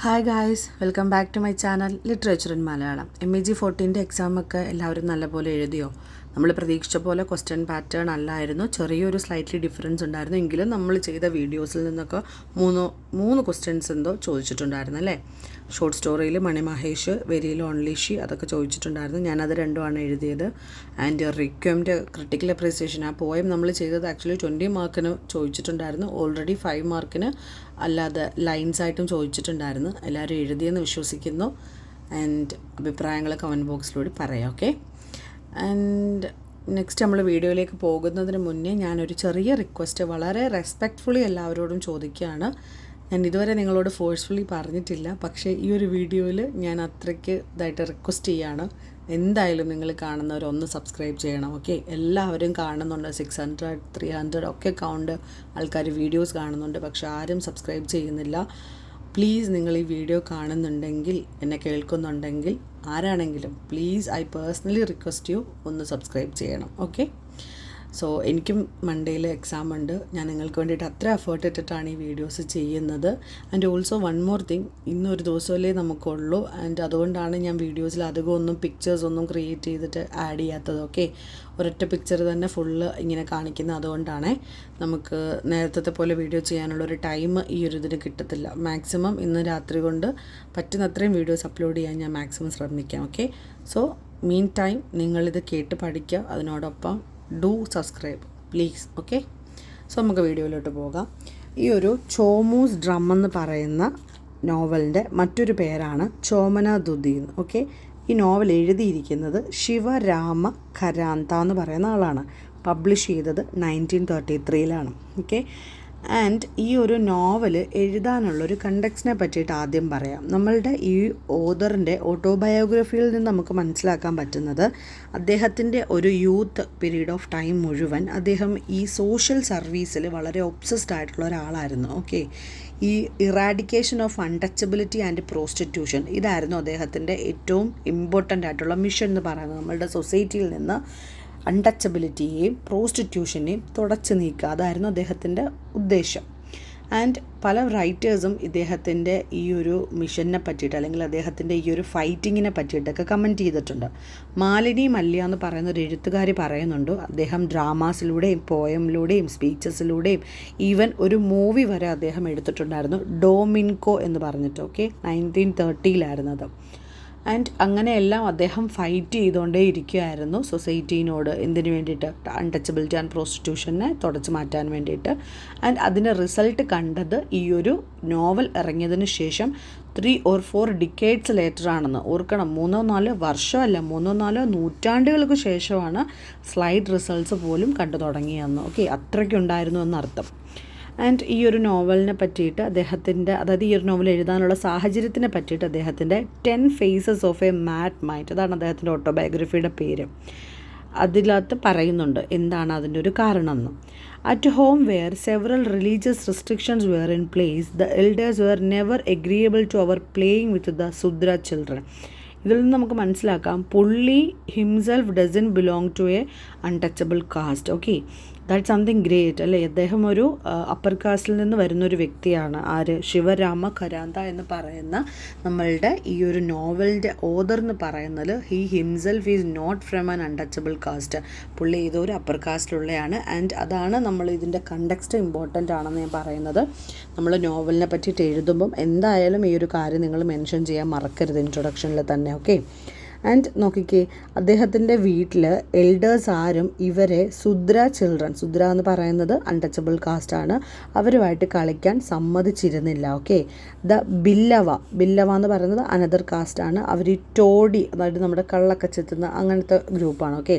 Hi guys, welcome back to my channel literature in Malayalam. MEG 14 എക്സാമൊക്കെ എല്ലാവരും നല്ലപോലെ എഴുതിയോ? നമ്മൾ പ്രതീക്ഷിച്ച പോലെ ക്വസ്റ്റ്യൻ പാറ്റേൺ അല്ലായിരുന്നു, ചെറിയൊരു സ്ലൈറ്റ്ലി ഡിഫറൻസ് ഉണ്ടായിരുന്നു. എങ്കിലും നമ്മൾ ചെയ്ത വീഡിയോസിൽ നിന്നൊക്കെ മൂന്ന് ക്വസ്റ്റ്യൻസ് എന്തോ ചോദിച്ചിട്ടുണ്ടായിരുന്നു അല്ലേ? ഷോർട്ട് സ്റ്റോറിയിൽ മണി മഹേഷ്, വെരിയിൽ ഓൺലി ഷീ, അതൊക്കെ ചോദിച്ചിട്ടുണ്ടായിരുന്നു. ഞാനത് രണ്ടുമാണ് എഴുതിയത്. ആൻഡ് റിക്വയംഡ് ക്രിട്ടിക്കൽ അപ്രീസിയേഷൻ, ആ പോയം നമ്മൾ ചെയ്തത് ആക്ച്വലി 20 മാർക്കിന് ചോദിച്ചിട്ടുണ്ടായിരുന്നു. ഓൾറെഡി 5 മാർക്കിന് അല്ലാതെ ലൈൻസായിട്ടും ചോദിച്ചിട്ടുണ്ടായിരുന്നു. എല്ലാവരും എഴുതിയെന്ന് വിശ്വസിക്കുന്നു. ആൻഡ് അഭിപ്രായങ്ങൾ കമൻറ്റ് ബോക്സിലൂടെ പറയാം. ഓക്കെ, ആൻഡ് നെക്സ്റ്റ് നമ്മൾ വീഡിയോയിലേക്ക് പോകുന്നതിന് മുന്നേ ഞാനൊരു ചെറിയ റിക്വസ്റ്റ് വളരെ റെസ്പെക്റ്റ്ഫുള്ളി എല്ലാവരോടും ചോദിക്കുകയാണ്. ഞാൻ ഇതുവരെ നിങ്ങളോട് ഫോഴ്സ്ഫുള്ളി പറഞ്ഞിട്ടില്ല, പക്ഷേ ഈ ഒരു വീഡിയോയിൽ ഞാൻ അത്രയ്ക്ക് ഇതായിട്ട് റിക്വസ്റ്റ് ചെയ്യുകയാണ്. എന്തായാലും നിങ്ങൾ കാണുന്നവരൊന്ന് സബ്സ്ക്രൈബ് ചെയ്യണം. ഓക്കെ, എല്ലാവരും കാണുന്നുണ്ട്. 600 300 ഒക്കെ കൗണ്ട് ആൾക്കാർ വീഡിയോസ് കാണുന്നുണ്ട്, പക്ഷെ ആരും സബ്സ്ക്രൈബ് ചെയ്യുന്നില്ല. പ്ലീസ്, നിങ്ങൾ ഈ വീഡിയോ കാണുന്നുണ്ടെങ്കിൽ, എന്നെ കേൾക്കുന്നുണ്ടെങ്കിൽ ആരാണെങ്കിലും please, I personally request U ഒന്ന് സബ്സ്ക്രൈബ് ചെയ്യണം. ഓക്കെ, സോ എനിക്കും മൺഡേയിൽ എക്സാം ഉണ്ട്. ഞാൻ നിങ്ങൾക്ക് വേണ്ടിയിട്ട് അത്ര എഫേർട്ട് ഇട്ടിട്ടാണ് ഈ വീഡിയോസ് ചെയ്യുന്നത്. And also one more thing, ഇന്നൊരു ദിവസമല്ലേ നമുക്കുള്ളൂ. ആൻഡ് അതുകൊണ്ടാണ് ഞാൻ വീഡിയോസിൽ അധികം ഒന്നും പിക്ചേഴ്സ് ഒന്നും ക്രിയേറ്റ് ചെയ്തിട്ട് ആഡ് ചെയ്യാത്തത്. ഓക്കെ, ഒരൊറ്റ പിക്ചർ തന്നെ ഫുള്ള് ഇങ്ങനെ കാണിക്കുന്നത് അതുകൊണ്ടാണ്. നമുക്ക് നേരത്തെ പോലെ വീഡിയോ ചെയ്യാനുള്ളൊരു ടൈം ഈ ഒരു ഇതിന് കിട്ടത്തില്ല. മാക്സിമം ഇന്ന് രാത്രി കൊണ്ട് പറ്റുന്നത്രയും വീഡിയോസ് അപ്ലോഡ് ചെയ്യാൻ ഞാൻ മാക്സിമം ശ്രമിക്കാം. ഓക്കെ, സോ മീൻ ടൈം നിങ്ങളിത് കേട്ട് പഠിക്കുക, അതിനോടൊപ്പം do subscribe please. Okay, so നമുക്ക് വീഡിയോയിലോട്ട് പോകാം. ഈ ഒരു ചോമൂസ് ഡ്രം എന്ന് പറയുന്ന നോവലിൻ്റെ മറ്റൊരു പേരാണ് ചോമന ദുദി. ഓക്കെ, ഈ നോവൽ എഴുതിയിരിക്കുന്നത് ശിവരാമ ഖരാന്ത എന്ന് പറയുന്ന ആളാണ്. പബ്ലിഷ് ചെയ്തത് 1933 ഓക്കെ, ആൻഡ് ഈ ഒരു നോവൽ എഴുതാനുള്ളൊരു കണ്ടക്സ്റ്റിനെ പറ്റിയിട്ട് ആദ്യം പറയാം. നമ്മളുടെ ഈ ഓതറിൻ്റെ ഓട്ടോബയോഗ്രഫിയിൽ നിന്ന് നമുക്ക് മനസ്സിലാക്കാൻ പറ്റുന്നത്, അദ്ദേഹത്തിൻ്റെ ഒരു യൂത്ത് പീരീഡ് ഓഫ് ടൈം മുഴുവൻ അദ്ദേഹം ഈ സോഷ്യൽ സർവീസിൽ വളരെ ഒബ്സസ്ഡ് ആയിട്ടുള്ള ഒരാളായിരുന്നു. ഓക്കെ, ഈ eradication of untouchability and prostitution, ഇതായിരുന്നു അദ്ദേഹത്തിൻ്റെ ഏറ്റവും ഇമ്പോർട്ടൻ്റ് ആയിട്ടുള്ള മിഷൻ എന്ന് പറയുന്നത്. നമ്മളുടെ സൊസൈറ്റിയിൽ നിന്ന് അൺടച്ചബിലിറ്റിയെയും പ്രോസ്റ്റിറ്റ്യൂഷനെയും തുടച്ചു നീക്കുക, അതായിരുന്നു അദ്ദേഹത്തിൻ്റെ ഉദ്ദേശം. ആൻഡ് പല റൈറ്റേഴ്സും ഇദ്ദേഹത്തിൻ്റെ ഈ ഒരു മിഷനെ പറ്റിയിട്ട്, അല്ലെങ്കിൽ അദ്ദേഹത്തിൻ്റെ ഈ ഒരു ഫൈറ്റിങ്ങിനെ പറ്റിയിട്ടൊക്കെ കമൻറ്റ് ചെയ്തിട്ടുണ്ട്. മാലിനി മല്യ എന്ന് പറയുന്ന ഒരു എഴുത്തുകാരി പറയുന്നുണ്ട്, അദ്ദേഹം ഡ്രാമാസിലൂടെയും പോയമിലൂടെയും സ്പീച്ചസിലൂടെയും ഈവൻ ഒരു മൂവി വരെ അദ്ദേഹം എടുത്തിട്ടുണ്ടായിരുന്നു, ഡോമിൻകോ എന്ന് പറഞ്ഞിട്ട്. ഓക്കെ, 1930 അത്. ആൻഡ് അങ്ങനെയെല്ലാം അദ്ദേഹം ഫൈറ്റ് ചെയ്തുകൊണ്ടേ ഇരിക്കുകയായിരുന്നു സൊസൈറ്റീനോട്. എന്തിനു വേണ്ടിയിട്ട്? അൺടച്ചബിലിറ്റി ആൻഡ് പ്രോസ്റ്റിറ്റ്യൂഷനെ തുടച്ചു മാറ്റാൻ വേണ്ടിയിട്ട്. ആൻഡ് അതിൻ്റെ റിസൾട്ട് കണ്ടത് ഈ ഒരു നോവൽ ഇറങ്ങിയതിന് ശേഷം 3 or 4 ഡിക്കേഡ്സ് ലേറ്റർ ആണെന്ന് ഓർക്കണം. 3-4 വർഷമല്ല, 3-4 നൂറ്റാണ്ടുകൾക്ക് ശേഷമാണ് സ്ലൈഡ് റിസൾട്ട്സ് പോലും കണ്ടു തുടങ്ങിയെന്ന്. ഓക്കെ, അത്രയ്ക്കുണ്ടായിരുന്നു എന്നർത്ഥം. ആൻഡ് ഈ ഒരു നോവലിനെ പറ്റിയിട്ട് അദ്ദേഹത്തിൻ്റെ, അതായത് ഈ ഒരു നോവൽ എഴുതാനുള്ള സാഹചര്യത്തിനെ പറ്റിയിട്ട് അദ്ദേഹത്തിൻ്റെ 10 Phases of a Mad Mind, അതാണ് അദ്ദേഹത്തിൻ്റെ ഓട്ടോബയോഗ്രഫിയുടെ പേര്. അതിനകത്ത് പറയുന്നുണ്ട് എന്താണ് അതിൻ്റെ ഒരു കാരണം എന്ന്. At home where several religious restrictions were in place, the elders were never agreeable to our playing with the Shudra children. ഇതിൽ നിന്ന് നമുക്ക് മനസ്സിലാക്കാം, പുള്ളി himself doesn't belong to a untouchable caste. Okay, that something great അല്ലേ? അദ്ദേഹം ഒരു upper കാസ്റ്റിൽ നിന്ന് വരുന്നൊരു വ്യക്തിയാണ്. ആര്? ശിവരാമ ഖരാന്ത എന്ന് പറയുന്ന നമ്മളുടെ ഈ ഒരു നോവലിൻ്റെ ഓതർ എന്ന് പറയുന്നത്, he himself is not from an untouchable caste. പുള്ളി ഏതൊരു അപ്പർ കാസ്റ്റിലുള്ളതാണ്. ആൻഡ് അതാണ് നമ്മൾ ഇതിൻ്റെ കണ്ടക്സ്റ്റ് ഇമ്പോർട്ടൻ്റ് ആണെന്ന് ഞാൻ പറയുന്നത്. നമ്മൾ നോവലിനെ പറ്റിയിട്ട് എഴുതുമ്പം എന്തായാലും ഈ ഒരു കാര്യം നിങ്ങൾ മെൻഷൻ ചെയ്യാൻ മറക്കരുത് ഇൻട്രൊഡക്ഷനിൽ തന്നെ. ഓക്കെ, ആൻഡ് നോക്കിക്കേ, അദ്ദേഹത്തിൻ്റെ വീട്ടിൽ എൽഡേഴ്സ് ആരും ഇവരെ ശൂദ്ര എന്ന് പറയുന്നത് അൺടച്ചബിൾ കാസ്റ്റാണ്, അവരുമായിട്ട് കളിക്കാൻ സമ്മതിച്ചിരുന്നില്ല. ഓക്കെ, ദ ബില്ലവ എന്ന് പറയുന്നത് അനദർ കാസ്റ്റാണ്. അവർ ഈ ടോഡി, അതായത് നമ്മുടെ കള്ളൊക്കെ ചെത്തുന്ന അങ്ങനത്തെ ഗ്രൂപ്പാണ്. Okay,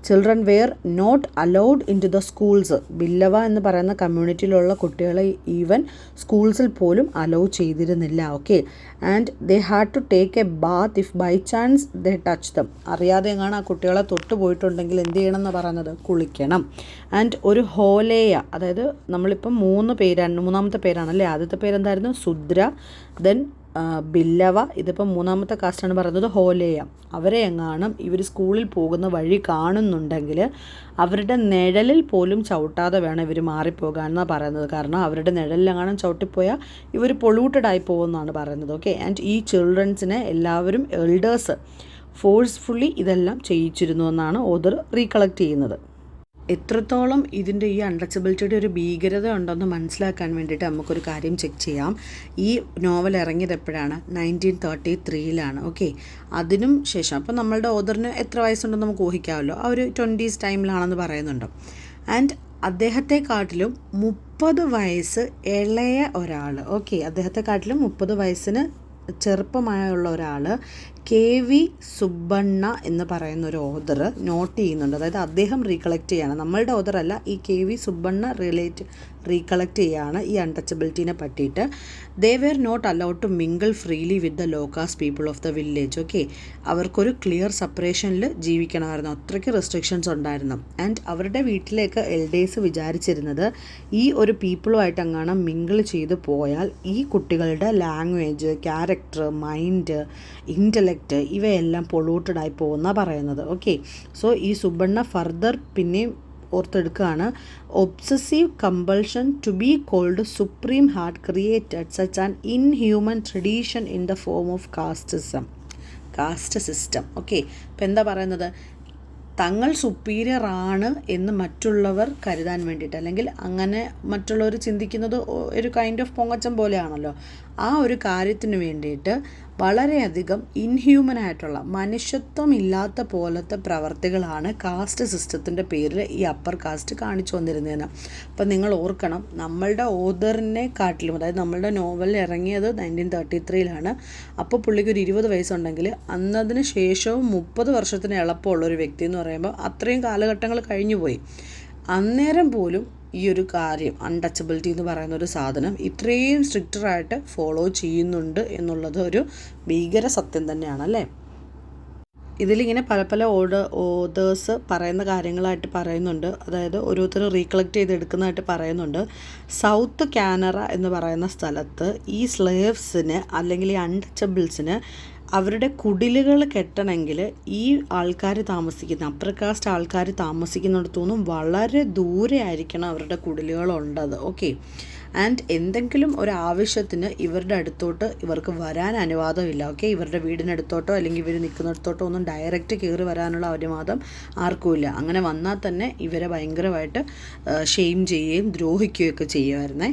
children were not allowed in to the schools. Billava എന്ന് പറയുന്ന കമ്മ്യൂണിറ്റിയിലുള്ള കുട്ടികളെ ഈവൻ സ്കൂൾസിൽ പോലും അലൗ ചെയ്തിരുന്നില്ല. Okay, and they had to take a bath if by chance they touch them. അറിയാതെ എങ്ങാണ് ആ കുട്ടികളെ തൊട്ട് പോയിട്ടുണ്ടെങ്കിൽ എന്ത് ചെയ്യണം എന്ന് പറയുന്നത്? കുളിക്കണം. ആൻഡ് ഒരു ഹോലേയ, അതായത് നമ്മളിപ്പം 3 പേരാണ്, 3ാമത്തെ പേരാണല്ലേ. ആദ്യത്തെ പേരെന്തായിരുന്നു? ശൂദ്ര, ദെൻ ബില്ലവ, ഇതിപ്പം മൂന്നാമത്തെ കാസ്റ്റാണ് പറയുന്നത് ഹോലേയ. അവരെ എങ്ങാനും ഇവർ സ്കൂളിൽ പോകുന്ന വഴി കാണുന്നുണ്ടെങ്കിൽ അവരുടെ നിഴലിൽ പോലും ചവിട്ടാതെ വേണം ഇവർ മാറിപ്പോകാമെന്നാണ് പറയുന്നത്. കാരണം അവരുടെ നിഴലിലെങ്ങാനും ചവിട്ടിപ്പോയാൽ ഇവർ പൊള്യൂട്ടഡ് ആയി പോകുമെന്നാണ് പറയുന്നത്. ഓക്കെ, ആൻഡ് ഈ ചിൽഡ്രൻസിനെ എല്ലാവരും എൽഡേഴ്സ് ഫോഴ്സ്ഫുള്ളി ഇതെല്ലാം ചെയ്യിച്ചിരുന്നു എന്നാണ് ഓതർ റീകളക്ട് ചെയ്യുന്നത്. എത്രത്തോളം ഇതിൻ്റെ ഈ അൺടച്ചബിലിറ്റിയുടെ ഒരു ഭീകരത ഉണ്ടെന്ന് മനസ്സിലാക്കാൻ വേണ്ടിയിട്ട് നമുക്കൊരു കാര്യം ചെക്ക് ചെയ്യാം. ഈ നോവൽ ഇറങ്ങിയത് എപ്പോഴാണ്? 1933 ഓക്കെ, അതിനും ശേഷം അപ്പോൾ നമ്മളുടെ ഓതറിന് എത്ര വയസ്സുണ്ടെന്ന് നമുക്ക് ഊഹിക്കാമല്ലോ. ആ ഒരു 20s ടൈമിലാണെന്ന് പറയുന്നുണ്ട്. ആൻഡ് അദ്ദേഹത്തെക്കാട്ടിലും 30 വയസ്സ് ഇളയ ഒരാൾ, ഓക്കെ, അദ്ദേഹത്തെക്കാട്ടിലും 30 വയസ്സിന് ചെറുപ്പമായുള്ള ഒരാൾ KV സുബ്ബണ്ണ എന്ന് പറയുന്ന ഒരു ഓതർ നോട്ട് ചെയ്യുന്നുണ്ട്. അതായത് അദ്ദേഹം റീകളക്ട് ചെയ്യാണ്, നമ്മളുടെ ഓതറല്ല, ഈ KV സുബ്ബണ്ണ റീകളക്ട് ചെയ്യുകയാണ് ഈ അൺടച്ചബിലിറ്റീനെ പറ്റിയിട്ട്. They were not allowed to mingle freely with the low caste people of the village. Okay, അവർക്കൊരു ക്ലിയർ സെപ്പറേഷനിൽ ജീവിക്കണമായിരുന്നു, അത്രയ്ക്ക് റെസ്ട്രിക്ഷൻസ് ഉണ്ടായിരുന്നു. ആൻഡ് അവരുടെ വീട്ടിലേക്ക് എൽഡേഴ്സ് വിചാരിച്ചിരുന്നത് ഈ ഒരു പീപ്പിളുമായിട്ട് അങ്ങാണ് മിങ്കിൾ ചെയ്ത് പോയാൽ ഈ കുട്ടികളുടെ ലാംഗ്വേജ്, ക്യാരക്ടർ, മൈൻഡ്, ഇൻ്റലക്റ്റ് ഇവയെല്ലാം പൊള്യൂട്ടഡ് ആയി പോകുന്നതാണ് പറയുന്നത്. ഓക്കെ, സോ ഈ സുബ്ബണ്ണ ഫർദർ പിന്നെയും ഓർത്തെടുക്കുകയാണ്. Obsessive compulsion to be called supreme heart created such an inhuman tradition in the form of caste system. Okay, ഇപ്പം എന്താ പറയുന്നത്? തങ്ങൾ സുപ്പീരിയർ ആണ് എന്ന് മറ്റുള്ളവർ കരുതാൻ വേണ്ടിയിട്ട്, അല്ലെങ്കിൽ അങ്ങനെ മറ്റുള്ളവർ ചിന്തിക്കുന്നത് ഒരു കൈൻഡ് ഓഫ് പൊങ്ങച്ചം പോലെയാണല്ലോ, ആ ഒരു കാര്യത്തിന് വേണ്ടിയിട്ട് വളരെയധികം ഇൻഹ്യൂമനായിട്ടുള്ള, മനുഷ്യത്വം ഇല്ലാത്ത പോലത്തെ പ്രവർത്തികളാണ് കാസ്റ്റ് സിസ്റ്റത്തിൻ്റെ പേരിൽ ഈ അപ്പർ കാസ്റ്റ് കാണിച്ചു വന്നിരുന്നതിന്. അപ്പം നിങ്ങൾ ഓർക്കണം, നമ്മളുടെ ഓതറിനെ കാട്ടിലും, അതായത് നമ്മളുടെ നോവൽ ഇറങ്ങിയത് 1933 അപ്പോൾ പുള്ളിക്ക് ഒരു 20 വയസ്സുണ്ടെങ്കിൽ അന്നതിന് ശേഷവും 30 വർഷത്തിന് എളുപ്പമുള്ളൊരു വ്യക്തി എന്ന് പറയുമ്പോൾ അത്രയും കാലഘട്ടങ്ങൾ കഴിഞ്ഞു പോയി. അന്നേരം പോലും ഈ ഒരു കാര്യം അൺടച്ചബിലിറ്റി എന്ന് പറയുന്ന ഒരു സാധനം ഇത്രയും സ്ട്രിക്റ്ററായിട്ട് ഫോളോ ചെയ്യുന്നുണ്ട് എന്നുള്ളത് ഒരു ഭീകര സത്യം തന്നെയാണല്ലേ. ഇതിലിങ്ങനെ പല ഓതേഴ്സ് പറയുന്ന കാര്യങ്ങളായിട്ട് പറയുന്നുണ്ട്, അതായത് ഓരോരുത്തർ റീകളക്ട് ചെയ്തെടുക്കുന്നതായിട്ട് പറയുന്നുണ്ട്. സൗത്ത് കാനറ എന്ന് പറയുന്ന സ്ഥലത്ത് ഈ സ്ലേവ്സിന് അല്ലെങ്കിൽ ഈ അൺടച്ചബിൾസിന് അവരുടെ കുടിലുകൾ കെട്ടണമെങ്കിൽ ഈ ആൾക്കാർ താമസിക്കുന്ന അപ്പർ കാസ്റ്റ് ആൾക്കാർ താമസിക്കുന്നിടത്തുനിന്നും വളരെ ദൂരെ ആയിരിക്കണം അവരുടെ കുടിലുകളുണ്ടത്. ഓക്കെ, ആൻഡ് എന്തെങ്കിലും ഒരു ആവശ്യത്തിന് ഇവരുടെ അടുത്തോട്ട് ഇവർക്ക് വരാൻ അനുവാദമില്ല. ഓക്കെ, ഇവരുടെ വീടിനടുത്തോട്ടോ അല്ലെങ്കിൽ ഇവർ നിൽക്കുന്നിടത്തോട്ടോ ഒന്നും ഡയറക്റ്റ് കയറി വരാനുള്ള അനുവാദം ആർക്കുമില്ല. അങ്ങനെ വന്നാൽ തന്നെ ഇവരെ ഭയങ്കരമായിട്ട് ഷെയിം ചെയ്യുകയും ദ്രോഹിക്കുകയൊക്കെ ചെയ്യുമായിരുന്നേ.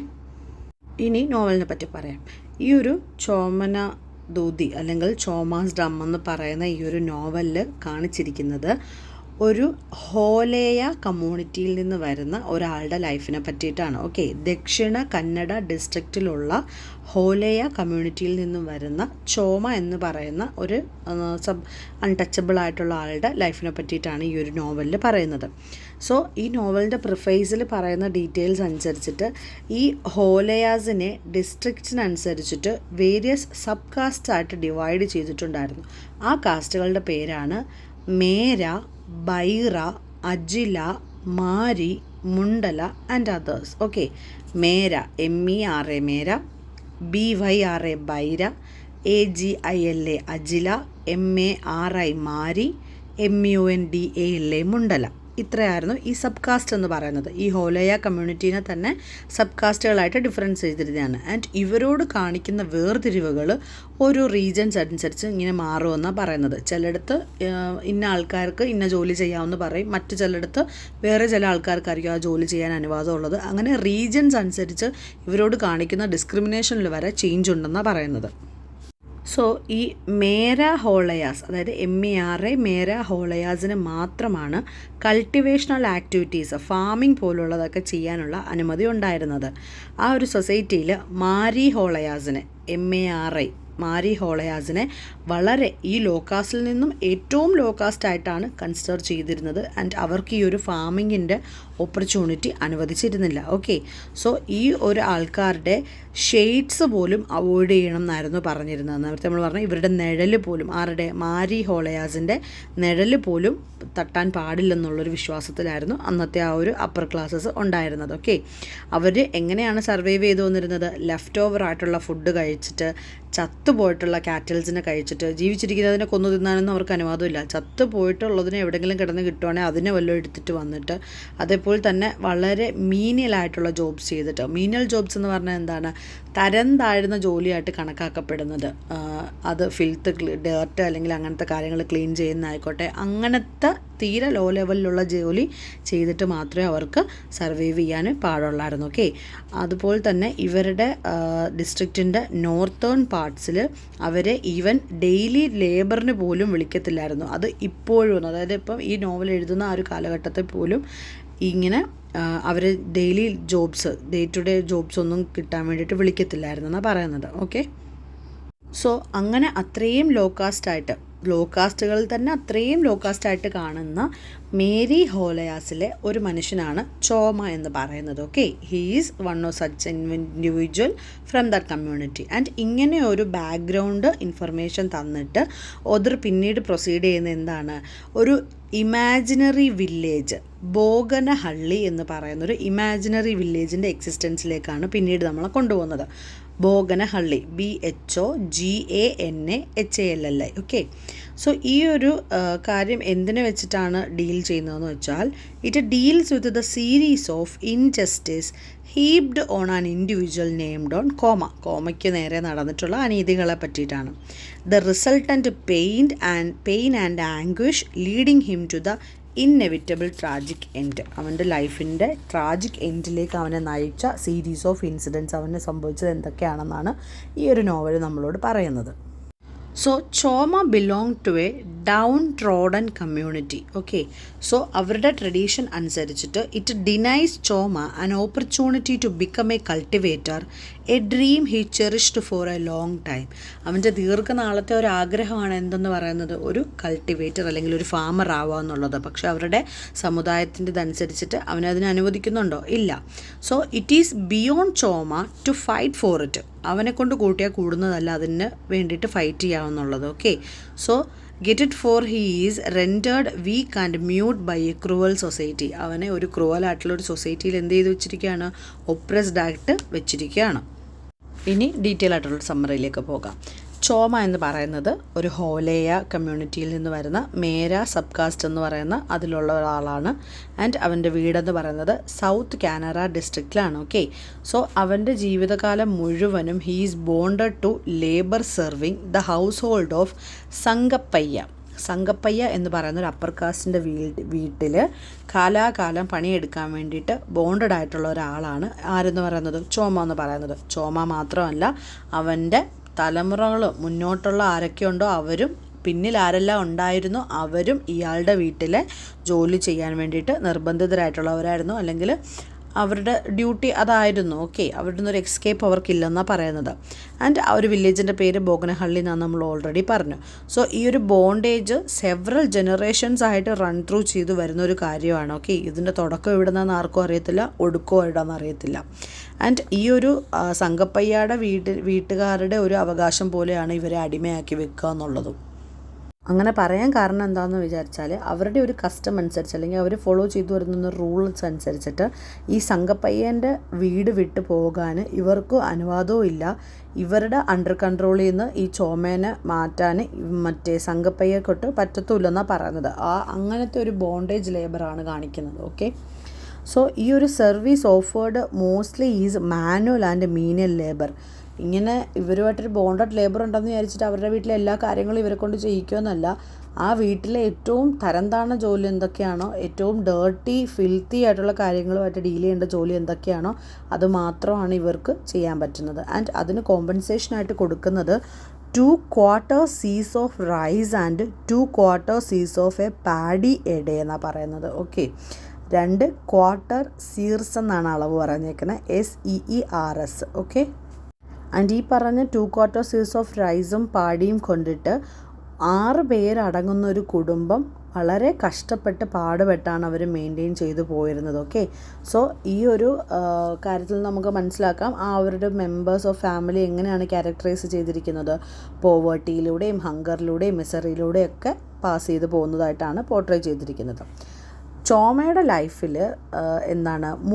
ഇനി നോവലിനെ പറ്റി പറയാം. ഈ ഒരു ചോമന ദൂതി അല്ലെങ്കിൽ ചോമാസ് ഡ്രം എന്ന് പറയുന്ന ഈ ഒരു നോവലിൽ കാണിച്ചിരിക്കുന്നത് ഒരു ഹോലേയ കമ്മ്യൂണിറ്റിയിൽ നിന്ന് വരുന്ന ഒരാളുടെ ലൈഫിനെ പറ്റിയിട്ടാണ്. ഓക്കെ, ദക്ഷിണ കന്നഡ ഡിസ്ട്രിക്റ്റിലുള്ള ഹോലേയ കമ്മ്യൂണിറ്റിയിൽ നിന്നും വരുന്ന ചോമ എന്ന് പറയുന്ന ഒരു അൺടച്ചബിൾ ആയിട്ടുള്ള ആളുടെ ലൈഫിനെ പറ്റിയിട്ടാണ് ഈ ഒരു നോവലിൽ പറയുന്നത്. സോ ഈ നോവലിൻ്റെ പ്രിഫേസിൽ പറയുന്ന ഡീറ്റെയിൽസ് അനുസരിച്ചിട്ട് ഈ ഹോലേയാസിനെ ഡിസ്ട്രിക്റ്റിനനുസരിച്ചിട്ട് വേരിയസ് സബ് കാസ്റ്റായിട്ട് ഡിവൈഡ് ചെയ്തിട്ടുണ്ടായിരുന്നു. ആ കാസ്റ്റുകളുടെ പേരാണ് Mera, Byra, Ajila, Mari, Mundala and others. Okay, Mera MERA Mera, BYRA Byra, AGILA Ajila, MARI Mari, MUNDALA Mundala. ഇത്രയായിരുന്നു ഈ സബ് കാസ്റ്റ് എന്ന് പറയുന്നത്. ഈ ഹോലേയ കമ്മ്യൂണിറ്റീനെ തന്നെ സബ് കാസ്റ്റുകളായിട്ട് ഡിഫറൻസ് ചെയ്തിരുന്നതാണ്. ആൻഡ് ഇവരോട് കാണിക്കുന്ന വേർതിരിവുകൾ ഓരോ റീജൻസ് അനുസരിച്ച് ഇങ്ങനെ മാറുമെന്നാണ് പറയുന്നത്. ചിലയിടത്ത് ഇന്ന ആൾക്കാർക്ക് ഇന്ന ജോലി ചെയ്യാമെന്ന് പറയും, മറ്റു ചിലയിടത്ത് വേറെ ചില ആൾക്കാർക്കായിരിക്കും ആ ജോലി ചെയ്യാൻ അനുവാദമുള്ളത്. അങ്ങനെ റീജൻസ് അനുസരിച്ച് ഇവരോട് കാണിക്കുന്ന ഡിസ്ക്രിമിനേഷനിൽ വരെ ചേഞ്ച് ഉണ്ടെന്നാണ് പറയുന്നത്. സോ ഈ മേര ഹോളയാസ്, അതായത് MERA മേര ഹോളയാസിന് മാത്രമാണ് കൾട്ടിവേഷണൽ ആക്ടിവിറ്റീസ്, ഫാമിംഗ് പോലുള്ളതൊക്കെ ചെയ്യാനുള്ള അനുമതി ഉണ്ടായിരുന്നത്. ആ ഒരു സൊസൈറ്റിയിൽ മാരി ഹോളയാസിന് MARI മാരി ഹോളയാസിനെ വളരെ ഈ ലോ കാസ്റ്റിൽ നിന്നും ഏറ്റവും ലോ കാസ്റ്റ് ആയിട്ടാണ് കൺസിഡർ ചെയ്തിരുന്നത്. ആൻഡ് അവർക്ക് ഈ ഒരു ഫാമിങ്ങിൻ്റെ ഓപ്പർച്യൂണിറ്റി അനുവദിച്ചിരുന്നില്ല. ഓക്കെ, സോ ഈ ഒരു ആൾക്കാരുടെ ഷെയ്ഡ്സ് പോലും അവോയ്ഡ് ചെയ്യണം എന്നായിരുന്നു പറഞ്ഞിരുന്നത്. നേരത്തെ നമ്മൾ പറഞ്ഞാൽ ഇവരുടെ നിഴൽ പോലും, ആരുടെ, മാരി ഹോളയാസിൻ്റെ നിഴൽ പോലും തട്ടാൻ പാടില്ലെന്നുള്ളൊരു വിശ്വാസത്തിലായിരുന്നു അന്നത്തെ ആ ഒരു അപ്പർ ക്ലാസ്സസ് ഉണ്ടായിരുന്നത്. ഓക്കെ, അവർ എങ്ങനെയാണ് സർവൈവ് ചെയ്തു വന്നിരുന്നത്? ലെഫ്റ്റ് ഓവർ ആയിട്ടുള്ള ഫുഡ് കഴിച്ചിട്ട് ചത്ത ചത്തുപോയിട്ടുള്ള കാറ്റൽസിനെ കഴിച്ചിട്ട് ജീവിച്ചിരിക്കുന്നതിനെ കൊന്നു തിന്നാനൊന്നും അവർക്ക് അനുവാദമില്ല. ചത്തുപോയിട്ടുള്ളതിനെ എവിടെയെങ്കിലും കിടന്ന് കിട്ടുവാണെങ്കിൽ അതിനെ വല്ലതും എടുത്തിട്ട് വന്നിട്ട് അതേപോലെ തന്നെ വളരെ മീനിയലായിട്ടുള്ള ജോബ്സ് ചെയ്തിട്ട്, മീനിയൽ ജോബ്സ് എന്ന് പറഞ്ഞാൽ എന്താണ്, തരം താഴ്ന്ന ജോലിയായിട്ട് കണക്കാക്കപ്പെടുന്നത്. അത് ഫിൽത്ത്, ഡേർട്ട് അല്ലെങ്കിൽ അങ്ങനത്തെ കാര്യങ്ങൾ ക്ലീൻ ചെയ്യുന്നതായിക്കോട്ടെ, അങ്ങനത്തെ തീരെ ലോ ലെവലിലുള്ള ജോലി ചെയ്തിട്ട് മാത്രമേ അവർക്ക് സർവൈവ് ചെയ്യാൻ പാടുള്ളായിരുന്നു. ഓക്കെ, അതുപോലെ തന്നെ ഇവരുടെ ഡിസ്ട്രിക്റ്റിൻ്റെ നോർത്തേൺ പാർട്സിൽ അവരെ ഈവൻ ഡെയിലി ലേബറിന് പോലും വിളിക്കത്തില്ലായിരുന്നു. അത് ഇപ്പോഴും, അതായത് ഇപ്പം ഈ നോവൽ എഴുതുന്ന ആ ഒരു കാലഘട്ടത്തിൽ പോലും ഇങ്ങനെ അവർ daily jobs, day to day jobs ഒന്നും കിട്ടാൻ വേണ്ടിയിട്ട് വിളിക്കത്തില്ലായിരുന്നു എന്നാണ് പറയുന്നത്. ഓക്കെ, സോ അങ്ങനെ അത്രയും ലോ കാസ്റ്റുകളിൽ തന്നെ അത്രയും ലോ കാസ്റ്റായിട്ട് കാണുന്ന മേരി ഹോലയാസിലെ ഒരു മനുഷ്യനാണ് ചോമ എന്ന് പറയുന്നത്. Okay, he is one of such individual from that community. And ഇങ്ങനെ ഒരു ബാക്ക്ഗ്രൗണ്ട് ഇൻഫർമേഷൻ തന്നിട്ട് ഓദർ പിന്നീട് പ്രൊസീഡ് ചെയ്യുന്ന എന്താണ്, ഒരു ഇമാജിനറി വില്ലേജ്, ബോഗനഹള്ളി എന്ന് പറയുന്നൊരു ഇമാജിനറി വില്ലേജിൻ്റെ എക്സിസ്റ്റൻസിലേക്കാണ് പിന്നീട് നമ്മളെ കൊണ്ടുപോകുന്നത്. ബോഗനഹള്ളി, BHOGANAHALLI. ഓക്കെ, സോ ഈ ഒരു കാര്യം എന്തിനെ വെച്ചിട്ടാണ് ഡീൽ ചെയ്യുന്നതെന്ന് വെച്ചാൽ, it deals with the series of injustice heaped on an individual named on കോമയ്ക്ക് നേരെ നടന്നിട്ടുള്ള അനീതികളെ പറ്റിയിട്ടാണ്. The resultant pain and anguish leading him to the inevitable tragic end. അവൻ്റെ ലൈഫിൻ്റെ ട്രാജിക് എൻഡിലേക്ക് അവനെ നയിച്ച സീരീസ് ഓഫ് ഇൻസിഡൻറ്റ്സ്, അവന് സംഭവിച്ചത് എന്തൊക്കെയാണെന്നാണ് ഈ ഒരു നോവൽ നമ്മളോട് പറയുന്നത്. So Choma belong to a downtrodden community. Okay, so അവരുടെ ട്രഡീഷൻ അനുസരിച്ചിട്ട് it denies Choma an opportunity to become a cultivator, a dream he cherished for a long time. അവൻ്റെ ദീർഘനാളത്തെ ഒരു ആഗ്രഹമാണ് എന്തെന്ന് പറയുന്നത്, ഒരു കൾട്ടിവേറ്റർ അല്ലെങ്കിൽ ഒരു ഫാമർ ആവുക എന്നുള്ളത്. പക്ഷെ അവരുടെ സമുദായത്തിൻ്റെ ഇതനുസരിച്ചിട്ട് അവനതിനെ അനുവദിക്കുന്നുണ്ടോ? ഇല്ല. So it is beyond Choma to fight for it. അവനെ കൊണ്ട് കൂട്ടിയാൽ കൂടുന്നതല്ല, അതിന് വേണ്ടിയിട്ട് ഫൈറ്റ് ചെയ്യാമെന്നുള്ളത്. Okay, so get it for he is rendered weak and mute by a cruel society. അവനെ ഒരു ക്രൂവലായിട്ടുള്ളൊരു സൊസൈറ്റിയിൽ എന്ത് ചെയ്ത് വെച്ചിരിക്കുകയാണ്, ഒപ്രസ്ഡ് ആയിട്ട് വെച്ചിരിക്കുകയാണ്. ഇനി ഡീറ്റെയിൽ ആയിട്ടുള്ള സമ്മറിയിലേക്ക് പോകാം. ചോമ എന്ന് പറയുന്നത് ഒരു ഹോലേയ കമ്മ്യൂണിറ്റിയിൽ നിന്ന് വരുന്ന മേര സബ് കാസ്റ്റ് എന്ന് പറയുന്ന അതിലുള്ള ഒരാളാണ്. ആൻഡ് അവൻ്റെ വീടെന്ന് പറയുന്നത് സൗത്ത് കാനറ ഡിസ്ട്രിക്റ്റിലാണ്. ഓക്കെ, സോ അവൻ്റെ ജീവിതകാലം മുഴുവനും he is bonded to labour serving the household of Sangappayya എന്ന് പറയുന്ന ഒരു അപ്പർ കാസ്റ്റിൻ്റെ വീട്ടിൽ കാലാകാലം പണിയെടുക്കാൻ വേണ്ടിയിട്ട് ബോണ്ടഡ് ആയിട്ടുള്ള ഒരാളാണ് ആരെന്ന് പറയുന്നത്, ചോമ എന്ന് പറയുന്നത്. ചോമ മാത്രമല്ല, അവൻ്റെ തലമുറകൾ മുന്നോട്ടുള്ള ആരൊക്കെയുണ്ടോ അവരും പിന്നിൽ ആരെല്ലാം ഉണ്ടായിരുന്നോ അവരും ഇയാളുടെ വീട്ടിലെ ജോലി ചെയ്യാൻ വേണ്ടിയിട്ട് നിർബന്ധിതരായിട്ടുള്ളവരായിരുന്നു, അല്ലെങ്കിൽ അവരുടെ ഡ്യൂട്ടി അതായിരുന്നു. ഓക്കെ, അവരുടെ നിന്നൊരു എക്സ്കേപ്പ് അവർക്കില്ലെന്നാണ് പറയുന്നത്. ആൻഡ് ആ ഒരു വില്ലേജിൻ്റെ പേര് ബോഗനഹള്ളി എന്നാണ് നമ്മൾ ഓൾറെഡി പറഞ്ഞു. സോ ഈ ഒരു ബോണ്ടേജ് സെവറൽ ജനറേഷൻസ് ആയിട്ട് റൺ ത്രൂ ചെയ്തു വരുന്ന ഒരു കാര്യമാണ്. ഓക്കെ, ഇതിൻ്റെ തുടക്കം എവിടെ നിന്നാണെന്ന് ആർക്കും അറിയത്തില്ല, ഒടുക്കം എവിടെയെന്ന് അറിയത്തില്ല. ആൻഡ് ഈ ഒരു സംഗപ്പയ്യയുടെ വീട്ടുകാരുടെ ഒരു അവകാശം പോലെയാണ് ഇവരെ അടിമയാക്കി വെക്കുക എന്നുള്ളതും. അങ്ങനെ പറയാൻ കാരണം എന്താണെന്ന് വിചാരിച്ചാൽ, അവരുടെ ഒരു കസ്റ്റം അനുസരിച്ച് അല്ലെങ്കിൽ അവർ ഫോളോ ചെയ്തു വരുന്ന റൂൾസ് അനുസരിച്ചിട്ട് ഈ സംഗപ്പയ്യൻ്റെ വീട് വിട്ട് പോകാൻ ഇവർക്ക് അനുവാദവും ഇല്ല. ഇവരുടെ അണ്ടർ കൺട്രോളിൽ നിന്ന് ഈ ചോമേനെ മാറ്റാൻ മറ്റേ സംഗപ്പയ്യെ തൊട്ട് പറ്റത്തുമില്ലെന്നാണ് പറയുന്നത്. അങ്ങനത്തെ ഒരു ബോണ്ടേജ് ലേബറാണ് കാണിക്കുന്നത്. ഓക്കെ, സോ ഈ ഒരു service offered mostly is manual and menial labour. ഇങ്ങനെ ഇവരുമായിട്ടൊരു ബോണ്ടഡ് ലേബർ ഉണ്ടെന്ന് വിചാരിച്ചിട്ട് അവരുടെ വീട്ടിലെ എല്ലാ കാര്യങ്ങളും ഇവരെ കൊണ്ട് ചെയ്യിക്കുമെന്നല്ല. ആ വീട്ടിലെ ഏറ്റവും തരം താഴ്ന്ന ജോലി എന്തൊക്കെയാണോ, ഏറ്റവും ഡേർട്ടി ഫിൽത്തി ആയിട്ടുള്ള കാര്യങ്ങളുമായിട്ട് ഡീൽ ചെയ്യേണ്ട ജോലി എന്തൊക്കെയാണോ അത് മാത്രമാണ് ഇവർക്ക് ചെയ്യാൻ പറ്റുന്നത്. ആൻഡ് അതിന് കോമ്പൻസേഷനായിട്ട് കൊടുക്കുന്നത് 2/4 സീസ് ഓഫ് റൈസ് ആൻഡ് 2/4 സീസ് of a paddy a day എന്നാണ് പറയുന്നത്. ഓക്കെ, 2 ക്വാർട്ടർ സീർസ് എന്നാണ് അളവ് പറഞ്ഞേക്കുന്നത്, SEERS. ഓക്കെ, ആൻഡ് ഈ പറഞ്ഞ 2/4 സീർസ് ഓഫ് റൈസും പാടിയും കൊണ്ടിട്ട് 6 പേരടങ്ങുന്ന ഒരു കുടുംബം വളരെ കഷ്ടപ്പെട്ട് പാടുപെട്ടാണ് അവർ മെയിൻറ്റെയിൻ ചെയ്തു പോയിരുന്നത്. ഓക്കെ, സോ ഈ ഒരു കാര്യത്തിൽ നമുക്ക് മനസ്സിലാക്കാം അവരുടെ മെമ്പേഴ്സ് ഓഫ് ഫാമിലി എങ്ങനെയാണ് ക്യാരക്ടറൈസ് ചെയ്തിരിക്കുന്നത്. പോവേർട്ടിയിലൂടെയും ഹങ്കറിലൂടെയും മിസറിയിലൂടെയൊക്കെ പാസ് ചെയ്ത് പോകുന്നതായിട്ടാണ് പോർട്രേ ചെയ്തിരിക്കുന്നത്. ചോമയുടെ ലൈഫിൽ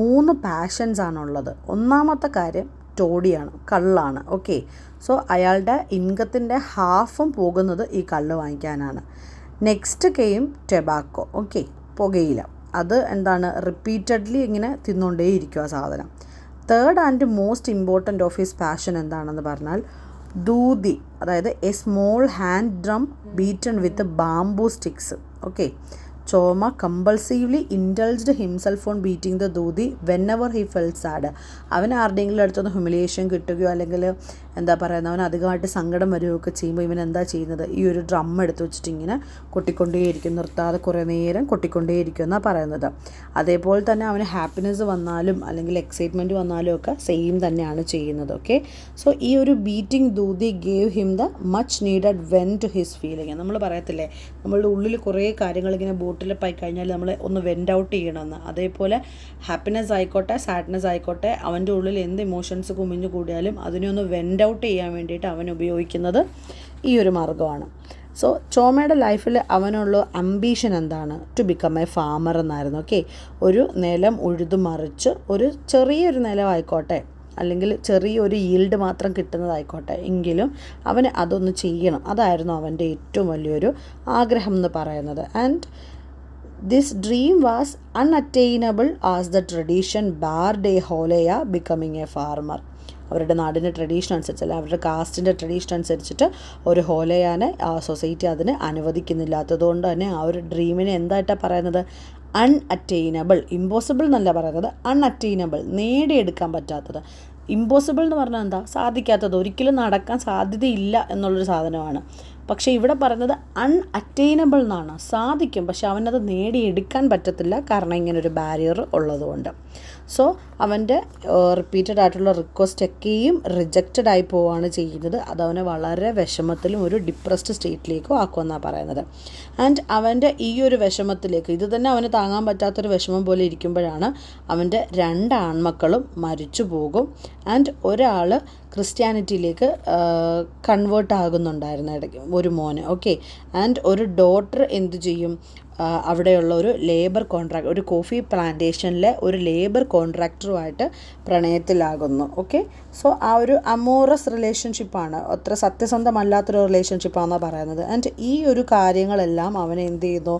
3 പാഷൻസ് ആണുള്ളത്. ഒന്നാമത്തെ കാര്യം ടോഡിയാണ്, കള്ളാണ്. ഓക്കെ, സോ അയാളുടെ ഇൻകത്തിൻ്റെ ഹാഫും പോകുന്നത് ഈ കള്ള് വാങ്ങിക്കാനാണ്. നെക്സ്റ്റ് കെയും ടെബാക്കോ. ഓക്കെ, പുകയില. അത് എന്താണ്, റിപ്പീറ്റഡ്ലി ഇങ്ങനെ തിന്നുകൊണ്ടേയിരിക്കും ആ സാധനം. Third and most important of his passion എന്താണെന്ന് പറഞ്ഞാൽ ദൂതി, അതായത് a small hand drum beaten with bamboo sticks. Okay, Choma compulsively indulged himself on beating the dudi whenever he felt sad. അവൻ ആരുടെയെങ്കിലും അടുത്തൊന്ന് ഹ്യൂമിലിയേഷൻ കിട്ടുകയോ അല്ലെങ്കിൽ എന്താ പറയുന്നത്, അവൻ അധികമായിട്ട് സങ്കടം വരികയൊക്കെ ചെയ്യുമ്പോൾ ഇവൻ എന്താ ചെയ്യുന്നത്, ഈ ഒരു ഡ്രം എടുത്ത് വെച്ചിട്ട് ഇങ്ങനെ കൊട്ടിക്കൊണ്ടേയിരിക്കും, നിർത്താതെ കുറേ നേരം കൊട്ടിക്കൊണ്ടേയിരിക്കും എന്നാണ് പറയുന്നത്. അതേപോലെ തന്നെ അവന് ഹാപ്പിനെസ് വന്നാലും അല്ലെങ്കിൽ എക്സൈറ്റ്മെൻറ്റ് വന്നാലും ഒക്കെ സെയിം തന്നെയാണ് ചെയ്യുന്നത്. ഓക്കെ, സോ ഈ ഒരു beating dudi gave him the much needed vent to his feeling. നമ്മൾ പറയത്തില്ലേ, നമ്മളുടെ ഉള്ളിൽ കുറേ കാര്യങ്ങൾ ഇങ്ങനെ ബോട്ടിലപ്പായി കഴിഞ്ഞാൽ നമ്മൾ ഒന്ന് വെൻ്റ് ഔട്ട് ചെയ്യണമെന്ന്. അതേപോലെ ഹാപ്പിനെസ് ആയിക്കോട്ടെ സാഡ്നെസ് ആയിക്കോട്ടെ, അവൻ്റെ ഉള്ളിൽ എന്ത് ഇമോഷൻസ് കുമിഞ്ഞു കൂടിയാലും അതിനെ ഒന്ന് വെൻ്റ് ഔട്ട് ചെയ്യാൻ വേണ്ടിയിട്ട് അവൻ ഉപയോഗിക്കുന്നത് ഈ ഒരു മാർഗ്ഗമാണ്. സോ ചോമയുടെ ലൈഫിൽ അവനുള്ള അംബീഷൻ എന്താണ്, ടു ബിക്കം എ ഫാമർ എന്നായിരുന്നു. ഓക്കെ, ഒരു നിലം ഉഴുതു മറിച്ച്, ഒരു ചെറിയൊരു നിലമായിക്കോട്ടെ അല്ലെങ്കിൽ ചെറിയൊരു ഈൽഡ് മാത്രം കിട്ടുന്നതായിക്കോട്ടെ, എങ്കിലും അവന് അതൊന്ന് ചെയ്യണം. അതായിരുന്നു അവൻ്റെ ഏറ്റവും വലിയൊരു ആഗ്രഹം എന്ന് പറയുന്നത്. And this dream was unattainable as the tradition barred a Holeya becoming a farmer. അവരുടെ നാടിൻ്റെ ട്രഡീഷൻ അനുസരിച്ച്, അല്ല അവരുടെ കാസ്റ്റിൻ്റെ ട്രഡീഷൻ അനുസരിച്ചിട്ട് ഒരു ഹോലയാനെ ആ സൊസൈറ്റി അതിന് അനുവദിക്കുന്നില്ലാത്തതുകൊണ്ട് തന്നെ ആ ഒരു ഡ്രീമിനെ എന്തായിട്ടാണ് പറയുന്നത്, അൺഅറ്റൈനബിൾ. ഇമ്പോസിബിൾ എന്നല്ല പറയുന്നത്, അൺഅറ്റൈനബിൾ, നേടിയെടുക്കാൻ പറ്റാത്തത്. ഇമ്പോസിബിൾ എന്ന് പറഞ്ഞാൽ എന്താ, സാധിക്കാത്തത്, ഒരിക്കലും നടക്കാൻ സാധ്യതയില്ല എന്നുള്ളൊരു സാധനമാണ്. പക്ഷേ ഇവിടെ പറയുന്നത് അൺഅറ്റൈനബിൾ എന്നാണ്. സാധിക്കും, പക്ഷെ അവനത് നേടിയെടുക്കാൻ പറ്റത്തില്ല, കാരണം ഇങ്ങനൊരു ബാരിയർ ഉള്ളതുകൊണ്ട്. സോ അവൻ്റെ റിപ്പീറ്റഡ് ആയിട്ടുള്ള റിക്വസ്റ്റൊക്കെയും റിജക്റ്റഡ് ആയി പോവുകയാണ് ചെയ്യുന്നത്. അതവനെ വളരെ വിഷമത്തിലും ഒരു ഡിപ്രസ്ഡ് സ്റ്റേറ്റിലേക്കും ആക്കുമെന്നാണ് പറയുന്നത്. ആൻഡ് അവൻ്റെ ഈ ഒരു വിഷമത്തിലേക്ക്, ഇത് തന്നെ അവന് താങ്ങാൻ പറ്റാത്തൊരു വിഷമം പോലെ ഇരിക്കുമ്പോഴാണ് അവൻ്റെ 2 ആൺമക്കളും മരിച്ചു പോകും. ആൻഡ് ഒരാൾ ക്രിസ്ത്യാനിറ്റിയിലേക്ക് കൺവേർട്ട് ആകുന്നുണ്ടായിരുന്നു ഇടയ്ക്ക്, ഒരു മോന്. ഓക്കെ, ആൻഡ് ഒരു ഡോട്ടർ എന്തു ചെയ്യും, അവിടെയുള്ള ഒരു ലേബർ കോൺട്രാക്ട്, ഒരു കോഫി പ്ലാന്റേഷനിലെ ഒരു ലേബർ കോൺട്രാക്ടറുമായിട്ട് പ്രണയത്തിലാകുന്നു. ഓക്കെ, സോ ആ ഒരു അമോറസ് റിലേഷൻഷിപ്പാണ്, അത്ര സത്യസന്ധമല്ലാത്തൊരു റിലേഷൻഷിപ്പാണെന്നാണ് പറയുന്നത്. ആൻഡ് ഈ ഒരു കാര്യങ്ങളെല്ലാം അവനെ എന്ത് ചെയ്യുന്നു,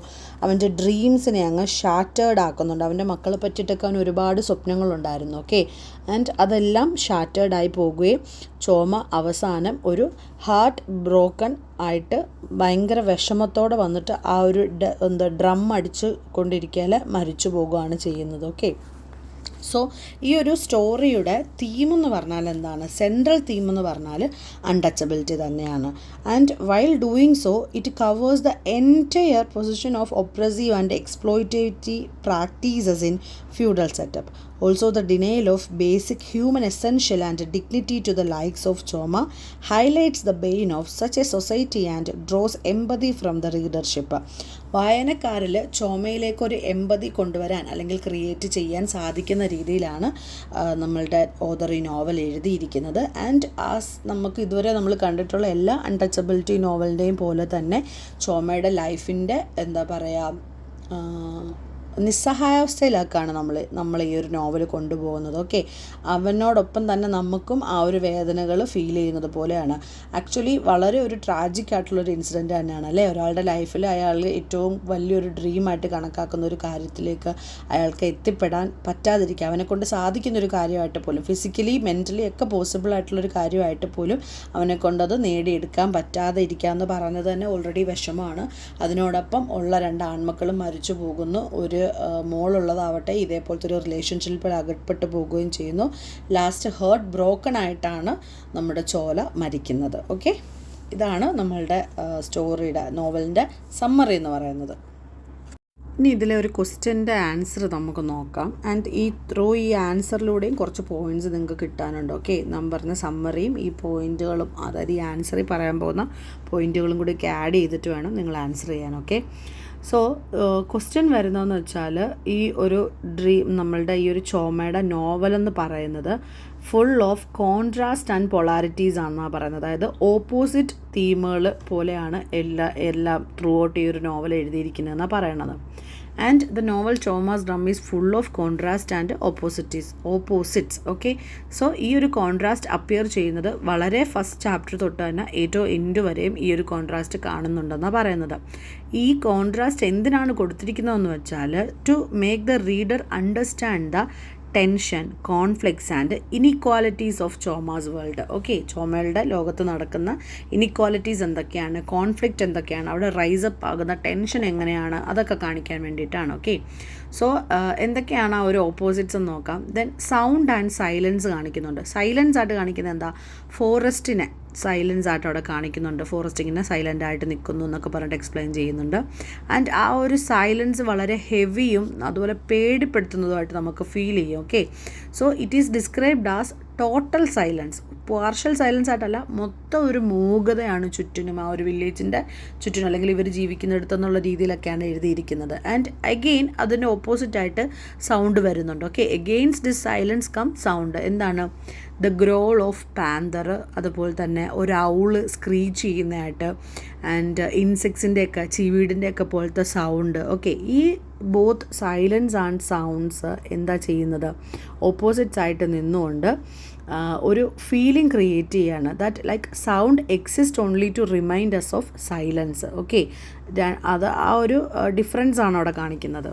അവൻ്റെ ഡ്രീംസിനെ അങ്ങ് ഷാറ്റേർഡ് ആക്കുന്നുണ്ട്. അവൻ്റെ മക്കളെ പറ്റിയിട്ടൊക്കെ അവന് ഒരുപാട് സ്വപ്നങ്ങളുണ്ടായിരുന്നു. ഓക്കെ, ആൻഡ് അതെല്ലാം ഷാറ്റേർഡായി പോവുകയും ചോമ അവസാനം ഒരു ഹാർട്ട് ബ്രോക്കൺ ആയിട്ട് ഭയങ്കര വിഷമത്തോടെ വന്നിട്ട് ആ ഒരു ഡ്രം അടിച്ച് കൊണ്ടിരിക്കാൻ മരിച്ചു പോകുകയാണ് ചെയ്യുന്നത്. ഓക്കെ, സോ ഈ ഒരു സ്റ്റോറിയുടെ തീമെന്ന് പറഞ്ഞാൽ എന്താണ്, സെൻട്രൽ തീമെന്ന് പറഞ്ഞാൽ അൺടച്ചബിലിറ്റി തന്നെയാണ്. And while doing so it covers the entire position of oppressive and exploitative practices in feudal setup. Also, the denial of basic human essential and dignity to the likes of Choma highlights the bane of such a society and draws empathy from the readership. വായനക്കാരിൽ ചോമയിലേക്കൊരു എമ്പതി കൊണ്ടുവരാൻ അല്ലെങ്കിൽ create ചെയ്യാൻ സാധിക്കുന്ന രീതിയിലാണ് നമ്മളുടെ author ഈ novel എഴുതിയിരിക്കുന്നത്. And നമുക്ക് ഇതുവരെ നമ്മൾ കണ്ടിട്ടുള്ള എല്ലാ അൺടച്ചബിലിറ്റി നോവലിൻ്റെയും പോലെ തന്നെ ചോമയുടെ ലൈഫിൻ്റെ എന്താ പറയുക, നിസ്സഹായാവസ്ഥയിലേക്കാണ് നമ്മൾ ഈ ഒരു നോവൽ കൊണ്ടുപോകുന്നത്. ഓക്കെ, അവനോടൊപ്പം തന്നെ നമുക്കും ആ ഒരു വേദനകൾ ഫീൽ ചെയ്യുന്നത് പോലെയാണ്. ആക്ച്വലി വളരെ ഒരു ട്രാജിക് ആയിട്ടുള്ളൊരു ഇൻസിഡൻറ്റ് തന്നെയാണ് അല്ലേ, ഒരാളുടെ ലൈഫിൽ അയാൾ ഏറ്റവും വലിയൊരു ഡ്രീമായിട്ട് കണക്കാക്കുന്ന ഒരു കാര്യത്തിലേക്ക് അയാൾക്ക് എത്തിപ്പെടാൻ പറ്റാതിരിക്കുക, അവനെക്കൊണ്ട് സാധിക്കുന്നൊരു കാര്യമായിട്ട് പോലും, ഫിസിക്കലി മെൻ്റലി ഒക്കെ പോസിബിൾ ആയിട്ടുള്ളൊരു കാര്യമായിട്ട് പോലും അവനെക്കൊണ്ടത് നേടിയെടുക്കാൻ പറ്റാതെ ഇരിക്കുക എന്ന് പറയുന്നത് തന്നെ ഓൾറെഡി വിഷമമാണ്. അതിനോടൊപ്പം ഉള്ള 2 ആൺമക്കളും മരിച്ചു പോകുന്നു, ഒരു മോളുള്ളതാവട്ടെ ഇതേപോലത്തെ ഒരു റിലേഷൻഷിപ്പിൽ അകപ്പെട്ടു പോകുകയും ചെയ്യുന്നു. ലാസ്റ്റ് ഹേർട്ട് ബ്രോക്കൺ ആയിട്ടാണ് നമ്മുടെ ചോല മരിക്കുന്നത്. ഓക്കെ, ഇതാണ് നമ്മളുടെ സ്റ്റോറിയുടെ നോവലിൻ്റെ സമ്മറി എന്ന് പറയുന്നത്. ഇനി ഇതിലെ ഒരു ക്വസ്റ്റ്യൻ്റെ ആൻസർ നമുക്ക് നോക്കാം. ആൻഡ് ഈ ആൻസറിലൂടെയും കുറച്ച് പോയിൻറ്റ്സ് നിങ്ങൾക്ക് കിട്ടാനുണ്ട്. ഓക്കെ, നാം പറഞ്ഞ സമ്മറിയും ഈ പോയിൻറ്റുകളും, അതായത് ഈ ആൻസറിൽ പറയാൻ പോകുന്ന പോയിൻറ്റുകളും കൂടി ആഡ് ചെയ്തിട്ട് വേണം നിങ്ങൾ ആൻസർ ചെയ്യാൻ. ഓക്കെ, സോ ക്വസ്റ്റ്യൻ വരുന്നതെന്ന് വെച്ചാൽ ഈ ഒരു നമ്മളുടെ ഈ ഒരു ചോമയുടെ നോവലെന്ന് പറയുന്നത് full of contrast and polarities ആണെന്നാണ് പറയുന്നത്. അതായത് ഓപ്പോസിറ്റ് തീമുകൾ പോലെയാണ് എല്ലാം ത്രൂ ഔട്ട് ഈ ഒരു നോവൽ എഴുതിയിരിക്കുന്നതെന്നാണ് പറയണത്. And the novel Choma's drum is full of contrast and opposites. Okay, so ഈ ഒരു കോൺട്രാസ്റ്റ് അപ്പിയർ ചെയ്യുന്നത് വളരെ ഫസ്റ്റ് ചാപ്റ്റർ തൊട്ട് തന്നെ ഏറ്റവും എൻഡ് വരെയും ഈ ഒരു കോൺട്രാസ്റ്റ് കാണുന്നുണ്ടെന്നാണ് പറയുന്നത്. ഈ കോൺട്രാസ്റ്റ് എന്തിനാണ് കൊടുത്തിരിക്കുന്നതെന്ന് വെച്ചാൽ to make the reader understand the tension, conflicts and inequalities of Choma's world. Okay, ചോമയുടെ ലോകത്ത് നടക്കുന്ന ഇനിക്വാലിറ്റീസ് എന്തൊക്കെയാണ്, കോൺഫ്ലിക്റ്റ് എന്തൊക്കെയാണ്, അവിടെ റൈസപ്പ് ആകുന്ന ടെൻഷൻ എങ്ങനെയാണ്, അതൊക്കെ കാണിക്കാൻ വേണ്ടിയിട്ടാണ്. ഓക്കെ, സോ എന്തൊക്കെയാണ് ആ ഒരു ഓപ്പോസിറ്റ്സ് എന്ന് നോക്കാം. ദെൻ സൗണ്ട് ആൻഡ് സൈലൻസ് കാണിക്കുന്നുണ്ട്. സൈലൻസ് ആയിട്ട് കാണിക്കുന്നത് എന്താ, ഫോറസ്റ്റിനെ സൈലൻസ് ആയിട്ട് അവിടെ കാണിക്കുന്നുണ്ട്. ഫോറസ്റ്റ് ഇങ്ങനെ സൈലൻ്റ് ആയിട്ട് നിൽക്കുന്നു എന്നൊക്കെ പറഞ്ഞിട്ട് എക്സ്പ്ലെയിൻ ചെയ്യുന്നുണ്ട്. ആൻഡ് ആ ഒരു സൈലൻസ് വളരെ ഹെവിയും അതുപോലെ പേടിപ്പെടുത്തുന്നതുമായിട്ട് നമുക്ക് ഫീൽ ചെയ്യും. Okay, so it is described as total silence. Partial silence ആയിട്ടല്ല, മൊത്തം ഒരു മൂകതയാണ് ചുറ്റിനും, ആ ഒരു വില്ലേജിൻ്റെ ചുറ്റിനും അല്ലെങ്കിൽ ഇവർ ജീവിക്കുന്നിടത്തെന്നുള്ള രീതിയിലൊക്കെയാണ് എഴുതിയിരിക്കുന്നത്. ആൻഡ് അഗെയിൻ അതിൻ്റെ ഓപ്പോസിറ്റായിട്ട് സൗണ്ട് വരുന്നുണ്ട്. Okay, against this silence cum sound. എന്താണ്, ദ ഗ്രോൾ ഓഫ് പാന്തർ, അതുപോലെ തന്നെ ഒരു ഔള് സ്ക്രീച്ച് ചെയ്യുന്നതായിട്ട്, ആൻഡ് ഇൻസെക്ട്സിൻ്റെയൊക്കെ ചീവീടിൻ്റെയൊക്കെ പോലത്തെ സൗണ്ട്. ഓക്കെ, ഈ ബോത്ത് സൈലൻസ് ആൻഡ് സൗണ്ട്സ് എന്താ ചെയ്യുന്നത്, ഓപ്പോസിറ്റ്സ് ആയിട്ട് നിന്നുകൊണ്ട് ഒരു ഫീലിംഗ് ക്രിയേറ്റ് ചെയ്യാണ്. That like sound exist only to remind us of silence. Okay, അത് ആ ഒരു ഡിഫറൻസ് ആണ് അവിടെ കാണിക്കുന്നത്.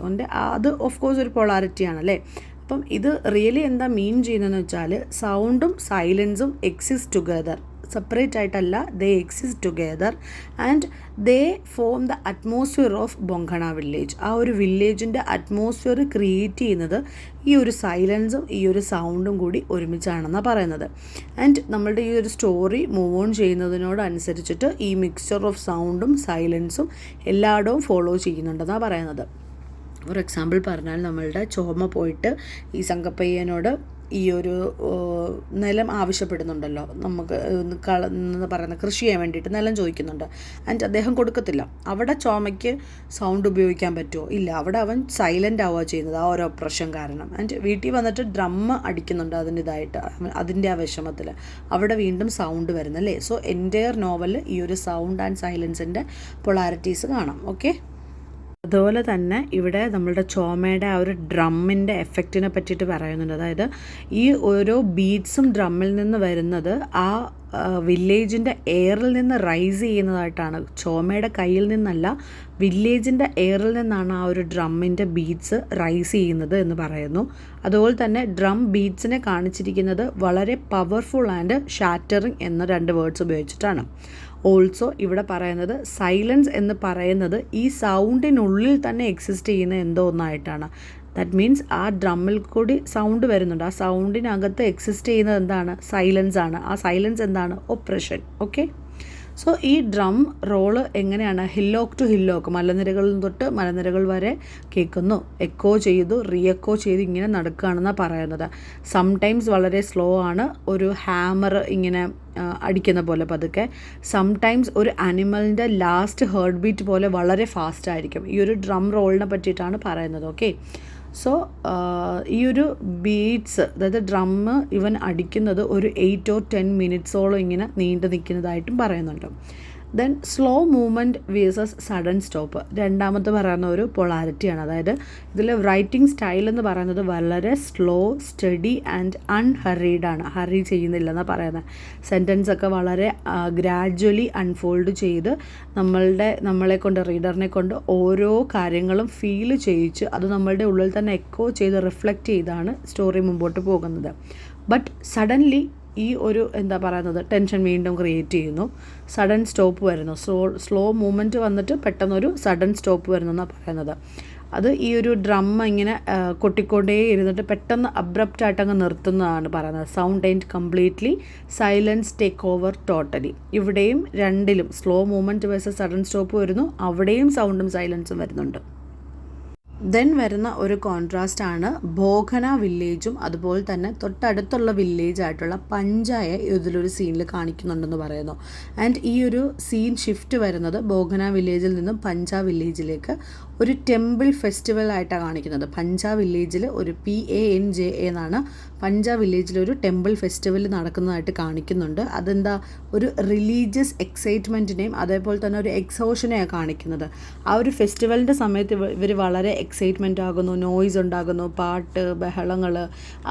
അത് ഓഫ് കോഴ്സ് ഒരു പൊളാരിറ്റി ആണല്ലേ. അപ്പം ഇത് റിയലി എന്താ മീൻ ചെയ്യുന്നതെന്ന് വെച്ചാൽ സൗണ്ടും സൈലൻസും എക്സിസ്റ്റ് ടുഗദർ, സെപ്പറേറ്റ് ആയിട്ടല്ല, they exist together and they form the atmosphere of Bonkana village. ആ ഒരു വില്ലേജിൻ്റെ അറ്റ്മോസ്ഫിയർ ക്രിയേറ്റ് ചെയ്യുന്നത് ഈ ഒരു സൈലൻസും ഈ ഒരു സൗണ്ടും കൂടി ഒരുമിച്ചാണെന്നാണ് പറയുന്നത്. ആൻഡ് നമ്മളുടെ ഈ ഒരു സ്റ്റോറി മൂവ് ഓൺ ചെയ്യുന്നതിനോടനുസരിച്ചിട്ട് ഈ മിക്സ്ചർ ഓഫ് സൗണ്ടും സൈലൻസും എല്ലായിടവും ഫോളോ ചെയ്യുന്നുണ്ടെന്നാണ് പറയുന്നത്. ഫോർ എക്സാമ്പിൾ പറഞ്ഞാൽ നമ്മളുടെ ചോമ പോയിട്ട് ഈ സംഗപ്പയ്യനോട് ഈ ഒരു നിലം ആവശ്യപ്പെടുന്നുണ്ടല്ലോ, നമുക്ക് എന്ന് പറയുന്ന കൃഷി ചെയ്യാൻ വേണ്ടിയിട്ട് നിലം ചോദിക്കുന്നുണ്ട്. ആൻഡ് അദ്ദേഹം കൊടുക്കത്തില്ല. അവിടെ ചോമയ്ക്ക് സൗണ്ട് ഉപയോഗിക്കാൻ പറ്റുമോ, ഇല്ല, അവിടെ അവൻ സൈലൻ്റ് ആവുക ചെയ്യുന്നത് ആ ഒരു ഒപ്രഷൻ കാരണം. ആൻഡ് വീട്ടിൽ വന്നിട്ട് ഡ്രം അടിക്കുന്നുണ്ട് അതിൻ്റെ ആ വിഷമത്തിൽ, അവിടെ വീണ്ടും സൗണ്ട് വരുന്നല്ലേ. സോ എൻ്റയർ നോവൽ ഈ ഒരു സൗണ്ട് ആൻഡ് സൈലൻസിൻ്റെ പൊളാരിറ്റീസ് കാണാം. ഓക്കെ, അതുപോലെ തന്നെ ഇവിടെ നമ്മളുടെ ചോമയുടെ ആ ഒരു ഡ്രമ്മിൻ്റെ എഫക്റ്റിനെ പറ്റിയിട്ട് പറയുന്നുണ്ട്. അതായത് ഈ ഓരോ ബീറ്റ്സും ഡ്രമ്മിൽ നിന്ന് വരുന്നത് ആ വില്ലേജിൻ്റെ എയറിൽ നിന്ന് റൈസ് ചെയ്യുന്നതായിട്ടാണ്. ചോമയുടെ കയ്യിൽ നിന്നല്ല, വില്ലേജിൻ്റെ എയറിൽ നിന്നാണ് ആ ഒരു ഡ്രമ്മിൻ്റെ ബീറ്റ്സ് റൈസ് ചെയ്യുന്നത് എന്ന് പറയുന്നു. അതുപോലെ തന്നെ ഡ്രം ബീറ്റ്സിനെ കാണിച്ചിരിക്കുന്നത് വളരെ പവർഫുൾ ആൻഡ് ഷാറ്ററിങ് എന്ന 2 വേർഡ്സ് ഉപയോഗിച്ചിട്ടാണ്. ഓൾസോ ഇവിടെ പറയുന്നത് സൈലൻസ് എന്ന് പറയുന്നത് ഈ സൗണ്ടിനുള്ളിൽ തന്നെ എക്സിസ്റ്റ് ചെയ്യുന്ന എന്തോ ഒന്നായിട്ടാണ്. ദാറ്റ് മീൻസ് ആ ഡ്രമ്മിൽ കൂടി സൗണ്ട് വരുന്നുണ്ട്, ആ സൗണ്ടിനകത്ത് എക്സിസ്റ്റ് ചെയ്യുന്നത് എന്താണ്, സൈലൻസ് ആണ്. ആ സൈലൻസ് എന്താണ്, ഒപ്രഷൻ. ഓക്കെ, സോ ഈ ഡ്രം റോള് എങ്ങനെയാണ്, ഹില്ലോക്ക് ടു ഹില്ലോക്ക്, മലനിരകളിൽ തൊട്ട് മലനിരകൾ വരെ കേൾക്കുന്നു, എക്കോ ചെയ്തു റീഎക്കോ ചെയ്ത് ഇങ്ങനെ നടക്കുകയാണെന്നാണ് പറയുന്നത്. സംടൈംസ് വളരെ സ്ലോ ആണ്, ഒരു ഹാമർ ഇങ്ങനെ അടിക്കുന്ന പോലെ പതുക്കെ. സംടൈംസ് ഒരു അനിമലിൻ്റെ ലാസ്റ്റ് ഹേർട്ട് ബീറ്റ് പോലെ വളരെ ഫാസ്റ്റ് ആയിരിക്കും. ഈ ഒരു ഡ്രം റോളിനെ പറ്റിയിട്ടാണ് പറയുന്നത്. ഓക്കെ, സോ ഈ ഒരു ബീറ്റ്സ്, അതായത് ഡ്രമ്മ് ഇവൻ അടിക്കുന്നത് ഒരു 8 or 10 മിനിറ്റ്സോളം ഇങ്ങനെ നീണ്ടു നിൽക്കുന്നതായിട്ടും പറയുന്നുണ്ട്. Then slow movement versus sudden stop, രണ്ടാമത്തെ പറയുന്ന ഒരു പൊളാരിറ്റിയാണ്. അതായത് ഇതിൽ റൈറ്റിംഗ് സ്റ്റൈൽ എന്ന് പറയുന്നത് വളരെ സ്ലോ, സ്റ്റഡി ആൻഡ് അൺഹറീഡ് ആണ്. ഹറി ചെയ്യുന്നില്ലെന്നാണ് പറയുന്നത്. സെൻറ്റൻസൊക്കെ വളരെ ഗ്രാജ്വലി അൺഫോൾഡ് ചെയ്ത് നമ്മളെ കൊണ്ട്, റീഡറിനെ കൊണ്ട് ഓരോ കാര്യങ്ങളും ഫീൽ ചെയ്യിച്ച് അത് നമ്മളുടെ ഉള്ളിൽ തന്നെ എക്കോ ചെയ്ത് റിഫ്ലക്റ്റ് ചെയ്താണ് സ്റ്റോറി മുമ്പോട്ട് പോകുന്നത്. ബട്ട് സഡൻലി ഈ ഒരു എന്താ പറയുന്നത് ടെൻഷൻ വീണ്ടും ക്രിയേറ്റ് ചെയ്യുന്നു. സഡൻ സ്റ്റോപ്പ് വരുന്നു, സ്ലോ മൂവ്മെൻറ്റ് വന്നിട്ട് പെട്ടെന്നൊരു സഡൻ സ്റ്റോപ്പ് വരുന്നു എന്നാണ് പറയുന്നത്. അത് ഈ ഒരു ഡ്രം ഇങ്ങനെ കൊട്ടിക്കൊണ്ടേ ഇരുന്നിട്ട് പെട്ടെന്ന് അബ്രപ്റ്റായിട്ട് അങ്ങ് നിർത്തുന്നതാണ് പറയുന്നത്. Sound and completely silence take over totally. ഇവിടെയും രണ്ടിലും slow movement versus sudden stop വരുന്നു, അവിടെയും സൗണ്ടും സൈലൻസും വരുന്നുണ്ട്. ദെൻ വരുന്ന ഒരു കോൺട്രാസ്റ്റ് ആണ് ബോഘന വില്ലേജും അതുപോലെ തന്നെ തൊട്ടടുത്തുള്ള വില്ലേജായിട്ടുള്ള പഞ്ചായ ഇതിലൊരു സീനിൽ കാണിക്കുന്നുണ്ടെന്ന് പറയുന്നു. ആൻഡ് ഈ ഒരു സീൻ ഷിഫ്റ്റ് വരുന്നത് ബോഘന വില്ലേജിൽ നിന്നും പഞ്ച വില്ലേജിലേക്ക് ഒരു ടെമ്പിൾ ഫെസ്റ്റിവൽ ആയിട്ടാണ് കാണിക്കുന്നത്. പഞ്ച വില്ലേജിൽ ഒരു PANJA എന്നാണ് പഞ്ച വില്ലേജിൽ ഒരു ടെമ്പിൾ ഫെസ്റ്റിവൽ നടക്കുന്നതായിട്ട് കാണിക്കുന്നുണ്ട്. അതെന്താ, ഒരു റിലീജിയസ് എക്സൈറ്റ്മെൻറ്റിനെയും അതേപോലെ തന്നെ ഒരു എക്സോഷനെയാണ് കാണിക്കുന്നത്. ആ ഒരു ഫെസ്റ്റിവലിൻ്റെ സമയത്ത് ഇവർ വളരെ എക്സൈറ്റ്മെൻ്റ് ആകുന്നു, നോയ്സ് ഉണ്ടാകുന്നു, പാട്ട്, ബഹളങ്ങൾ,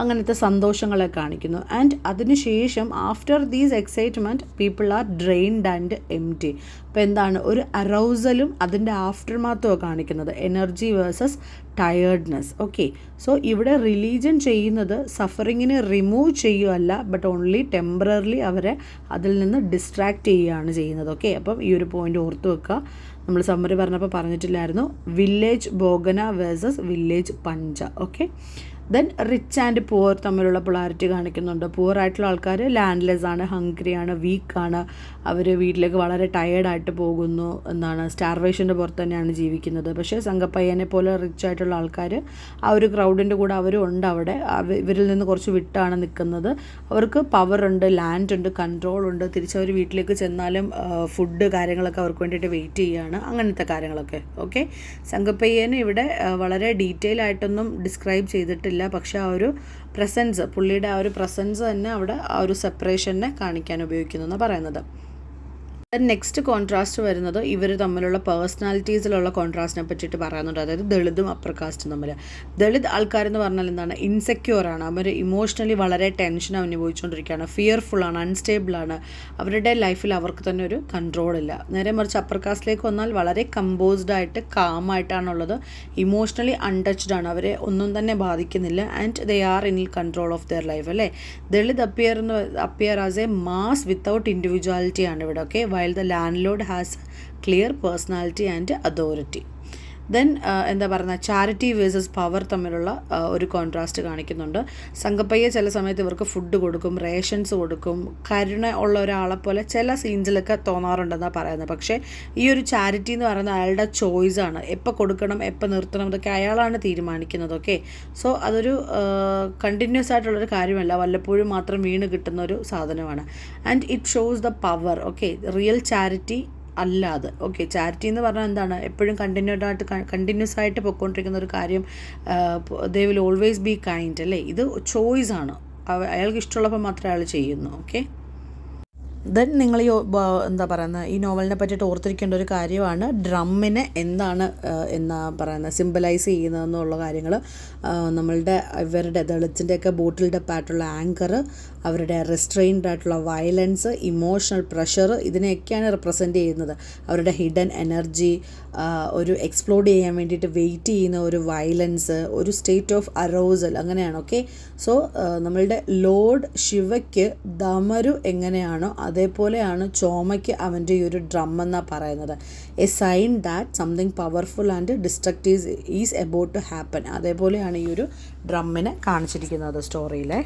അങ്ങനത്തെ സന്തോഷങ്ങളെ കാണിക്കുന്നു. ആൻഡ് അതിനുശേഷം after these excitement people are drained and empty. അപ്പോൾ എന്താണ്, ഒരു അറൗസലും അതിൻ്റെ ആഫ്റ്റർ മാത്തുമാണ് കാണിക്കുന്നത്, energy versus tiredness. Okay, so ഇവിടെ റിലീജിയൻ ചെയ്യുന്നത് സഫറിങ്ങിനെ റിമൂവ് ചെയ്യുകയല്ല, ബട്ട് ഓൺലി ടെമ്പററിലി അവരെ അതിൽ നിന്ന് ഡിസ്ട്രാക്റ്റ് ചെയ്യുകയാണ് ചെയ്യുന്നത്. ഓക്കെ, അപ്പം ഈ ഒരു പോയിൻ്റ് ഓർത്ത് വെക്കുക. നമ്മൾ സമ്മറി പറഞ്ഞപ്പോൾ പറഞ്ഞിട്ടില്ലായിരുന്നു, village ബോഗന versus village Panja. Okay, then rich and poor തമ്മിലുള്ള പൊളാരിറ്റി കാണിക്കുന്നുണ്ട്. പുവർ ആയിട്ടുള്ള ആൾക്കാർ ലാൻഡ്ലെസ് ആണ്, ഹംഗ്രിയാണ്, വീക്കാണ്, അവർ വീട്ടിലേക്ക് വളരെ ടയേർഡായിട്ട് പോകുന്നു, എന്താണ് സ്റ്റാർവേഷൻ്റെ പുറത്ത് തന്നെയാണ് ജീവിക്കുന്നത്. പക്ഷേ സംഗപ്പയ്യനെ പോലെ റിച്ച് ആയിട്ടുള്ള ആൾക്കാർ ആ ഒരു ക്രൗഡിൻ്റെ കൂടെ അവരും ഉണ്ട് അവിടെ, ഇവരിൽ നിന്ന് കുറച്ച് വിട്ടാണ് നിൽക്കുന്നത്. അവർക്ക് പവറുണ്ട്, ലാൻഡ് ഉണ്ട്, കൺട്രോൾ ഉണ്ട്, തിരിച്ചവർ വീട്ടിലേക്ക് ചെന്നാലും ഫുഡ് കാര്യങ്ങളൊക്കെ അവർക്ക് വേണ്ടിയിട്ട് വെയിറ്റ് ചെയ്യുകയാണ്, അങ്ങനത്തെ കാര്യങ്ങളൊക്കെ. ഓക്കെ, സംഗപ്പയ്യന് ഇവിടെ വളരെ ഡീറ്റെയിൽ ആയിട്ടൊന്നും ഡിസ്ക്രൈബ് ചെയ്തിട്ടില്ല, പക്ഷേ ആ ഒരു പ്രസൻസ്, പുള്ളിയുടെ ആ ഒരു പ്രസൻസ് തന്നെ അവിടെ ആ ഒരു സെപ്പറേഷനെ കാണിക്കാൻ ഉപയോഗിക്കുന്നു എന്ന് പറയുന്നത്. നെക്സ്റ്റ് കോൺട്രാസ്റ്റ് വരുന്നത് ഇവർ തമ്മിലുള്ള പേഴ്സണാലിറ്റീസിലുള്ള കോൺട്രാസ്റ്റിനെ പറ്റിയിട്ട് പറയുന്നുണ്ട്. അതായത് ദളിതും അപ്പർ കാസ്റ്റും തമ്മിൽ. ദളിത് ആൾക്കാരെന്ന് പറഞ്ഞാൽ എന്താണ്, ഇൻസെക്യൂർ ആണ്, അവർ ഇമോഷണലി വളരെ ടെൻഷൻ അനുഭവിച്ചുകൊണ്ടിരിക്കുകയാണ്, ഫിയർഫുള്ളാണ്, അൺസ്റ്റേബിളാണ്, അവരുടെ ലൈഫിൽ അവർക്ക് തന്നെ ഒരു കൺട്രോൾ ഇല്ല. നേരെ മറിച്ച് അപ്പർ കാസ്റ്റിലേക്ക് വന്നാൽ വളരെ കമ്പോസ്ഡ് ആയിട്ട് കാമായിട്ടാണുള്ളത്, ഇമോഷണലി അൺടച്ച്ഡ് ആണ്, അവരെ ഒന്നും തന്നെ ബാധിക്കുന്നില്ല, and they are in control of their life. അല്ലേ, Dalit appear as a mass without individuality ആണ് ഇവിടെ. Okay, while the landlord has clear personality and authority. Then എന്താ പറയുക, ചാരിറ്റി വേഴ്സസ് പവർ തമ്മിലുള്ള ഒരു കോൺട്രാസ്റ്റ് കാണിക്കുന്നുണ്ട്. സംഗപ്പയ്യ ചില സമയത്ത് ഇവർക്ക് ഫുഡ് കൊടുക്കും, റേഷൻസ് കൊടുക്കും, കരുണ ഉള്ള ഒരാളെ പോലെ ചില സീൻസിലൊക്കെ തോന്നാറുണ്ടെന്നാണ് പറയുന്നത്. പക്ഷേ ഈ ഒരു ചാരിറ്റി എന്ന് പറയുന്നത് അയാളുടെ ചോയ്സാണ്, എപ്പോൾ കൊടുക്കണം എപ്പോൾ നിർത്തണം ഇതൊക്കെ അയാളാണ് തീരുമാനിക്കുന്നത്. ഓക്കെ, സോ അതൊരു കണ്ടിന്യൂസ് ആയിട്ടുള്ളൊരു കാര്യമല്ല, വല്ലപ്പോഴും മാത്രം വീണ് കിട്ടുന്ന ഒരു സാധനമാണ്. And it shows the power. Okay, real charity അല്ലാതെ. ഓക്കെ, ചാരിറ്റി എന്ന് പറഞ്ഞാൽ എന്താണ്, എപ്പോഴും കണ്ടിന്യൂസ് ആയിട്ട് പൊയ്ക്കൊണ്ടിരിക്കുന്ന ഒരു കാര്യം, they will always be kind. അല്ലേ, ഇത് ചോയ്സാണ്, അയാൾക്ക് ഇഷ്ടമുള്ളപ്പോൾ മാത്രമേ അയാൾ ചെയ്യുന്നു. ഓക്കെ, ദെൻ നിങ്ങൾ എന്താ പറയുന്നത്, ഈ നോവലിനെ പറ്റിയിട്ട് ഓർത്തിരിക്കേണ്ട ഒരു കാര്യമാണ് ഡ്രമ്മിനെ എന്താണ് എന്നാ പറയുന്നത് സിംബലൈസ് ചെയ്യുന്നതെന്നുള്ള കാര്യങ്ങൾ. നമ്മളുടെ ഇവരുടെ ദളിത്തിൻ്റെയൊക്കെ ബോട്ടിൽഡ് അപ്പ് ആയിട്ടുള്ള ആങ്കർ, അവരുടെ റെസ്ട്രെയിൻഡ് ആയിട്ടുള്ള വയലൻസ്, ഇമോഷണൽ പ്രഷർ, ഇതിനെയൊക്കെയാണ് റെപ്രസെൻ്റ് ചെയ്യുന്നത്. അവരുടെ ഹിഡൻ എനർജി, ഒരു എക്സ്പ്ലോഡ് ചെയ്യാൻ വേണ്ടിയിട്ട് വെയിറ്റ് ചെയ്യുന്ന ഒരു വയലൻസ്, ഒരു സ്റ്റേറ്റ് ഓഫ് അറോസൽ, അങ്ങനെയാണ്. ഓക്കെ, സോ നമ്മളുടെ ലോർഡ് ശിവയ്ക്ക് ദമരു എങ്ങനെയാണോ അതേപോലെയാണ് ചോമയ്ക്ക് അവൻ്റെ ഈ ഒരു ഡ്രം എന്നാണ് പറയുന്നത്. A sign that something powerful and destructive is about to happen. അതേപോലെയാണ് ഈ ഒരു ഡ്രമ്മിനെ കാണിച്ചിരിക്കുന്നത് സ്റ്റോറിയിലെ.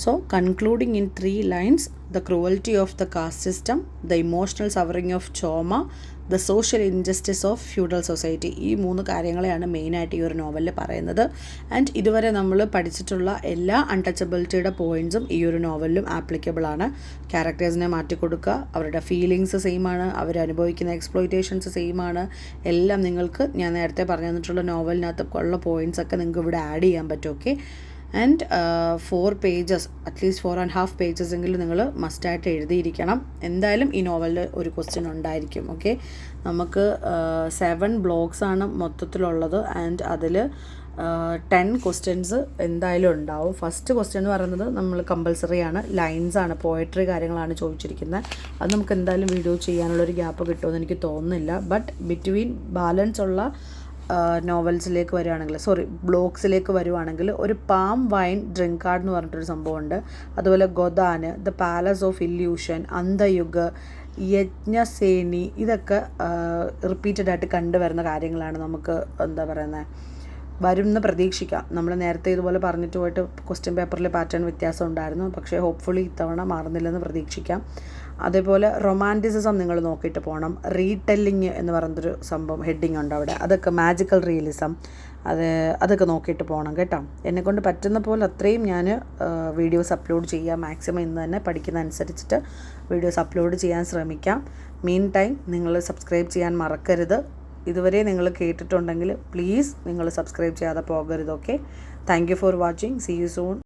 So, concluding in 3 lines, the cruelty of the caste system, the emotional suffering of Choma, the social injustice of feudal society. ഈ 3 കാര്യങ്ങളെയാണ് മെയിനായിട്ട് ഈ ഒരു നോവലിൽ പറയുന്നത്. ആൻഡ് ഇതുവരെ നമ്മൾ പഠിച്ചിട്ടുള്ള എല്ലാ അൺടച്ചബിലിറ്റിയുടെ പോയിൻറ്റ്സും ഈ ഒരു നോവലിലും ആപ്ലിക്കബിൾ ആണ്. ക്യാരക്ടേഴ്സിനെ മാറ്റിക്കൊടുക്കുക, അവരുടെ ഫീലിങ്സ് സെയിം ആണ്, അവർ അനുഭവിക്കുന്ന എക്സ്പ്ലോയിറ്റേഷൻസ് സെയിം ആണ്, എല്ലാം നിങ്ങൾക്ക് ഞാൻ നേരത്തെ പറഞ്ഞു തന്നിട്ടുള്ള നോവലിനകത്ത് ഉള്ള പോയിൻറ്റ്സ് ഒക്കെ നിങ്ങൾക്ക് ഇവിടെ ആഡ് ചെയ്യാൻ പറ്റും. Okay, and 4 pages, at least 4.5 pages എങ്കിലും നിങ്ങൾ മസ്റ്റായിട്ട് എഴുതിയിരിക്കണം. എന്തായാലും ഈ നോവലിൽ ഒരു ക്വസ്റ്റ്യൻ ഉണ്ടായിരിക്കും. ഓക്കെ, നമുക്ക് 7 ബ്ലോഗ്സാണ് മൊത്തത്തിലുള്ളത്, ആൻഡ് അതിൽ 10 ക്വസ്റ്റ്യൻസ് എന്തായാലും ഉണ്ടാവും. ഫസ്റ്റ് ക്വസ്റ്റ്യൻ എന്ന് പറയുന്നത് നമ്മൾ കമ്പൽസറി ആണ്, ലൈൻസ് ആണ്, പോയട്രി കാര്യങ്ങളാണ് ചോദിച്ചിരിക്കുന്നത്. അത് നമുക്ക് എന്തായാലും വീഡിയോ ചെയ്യാനുള്ളൊരു ഗ്യാപ്പ് കിട്ടുമെന്ന് എനിക്ക് തോന്നുന്നില്ല. ബട്ട് ബിറ്റ്വീൻ ബാലൻസ് ഉള്ള നോവൽസിലേക്ക് വരുവാണെങ്കിൽ, ബ്ലോഗ്സിലേക്ക് വരുവാണെങ്കിൽ ഒരു പാം വൈൻ ഡ്രിങ്ക് കാർഡ് എന്ന് പറഞ്ഞിട്ടൊരു സംഭവമുണ്ട്. അതുപോലെ ഗൊദാന്, ദ പാലസ് ഓഫ് ഇല്യൂഷൻ, അന്തയുഗ്, യജ്ഞസേനി, ഇതൊക്കെ റിപ്പീറ്റഡ് ആയിട്ട് കണ്ടുവരുന്ന കാര്യങ്ങളാണ്. നമുക്ക് എന്താ പറയുന്നത്, വരുമെന്ന് പ്രതീക്ഷിക്കാം. നമ്മൾ നേരത്തെ ഇതുപോലെ പറഞ്ഞിട്ട് പോയിട്ട് ക്വസ്റ്റ്യൻ പേപ്പറിൽ പാറ്റേൺ വ്യത്യാസം ഉണ്ടായിരുന്നു, പക്ഷേ ഹോപ്പ്ഫുള്ളി ഇത്തവണ മാറുന്നില്ലെന്ന് പ്രതീക്ഷിക്കാം. അതേപോലെ റൊമാൻറ്റിസിസം നിങ്ങൾ നോക്കിയിട്ട് പോകണം. റീടെല്ലിങ് എന്ന് പറയുന്നൊരു സംഭവം ഹെഡിങ് ഉണ്ട് അവിടെ, അതൊക്കെ മാജിക്കൽ റിയലിസം, അതൊക്കെ നോക്കിയിട്ട് പോകണം കേട്ടോ. എന്നെക്കൊണ്ട് പറ്റുന്ന പോലെ അത്രയും ഞാൻ വീഡിയോസ് അപ്ലോഡ് ചെയ്യാം. മാക്സിമം ഇന്ന് തന്നെ പഠിക്കുന്ന അനുസരിച്ചിട്ട് വീഡിയോസ് അപ്ലോഡ് ചെയ്യാൻ ശ്രമിക്കാം. മീൻ ടൈം നിങ്ങൾ സബ്സ്ക്രൈബ് ചെയ്യാൻ മറക്കരുത്. ഇതുവരെ നിങ്ങൾ കേട്ടിട്ടുണ്ടെങ്കിൽ പ്ലീസ് നിങ്ങൾ സബ്സ്ക്രൈബ് ചെയ്യാതെ പോകരുത്. Okay, thank you for watching. See you soon.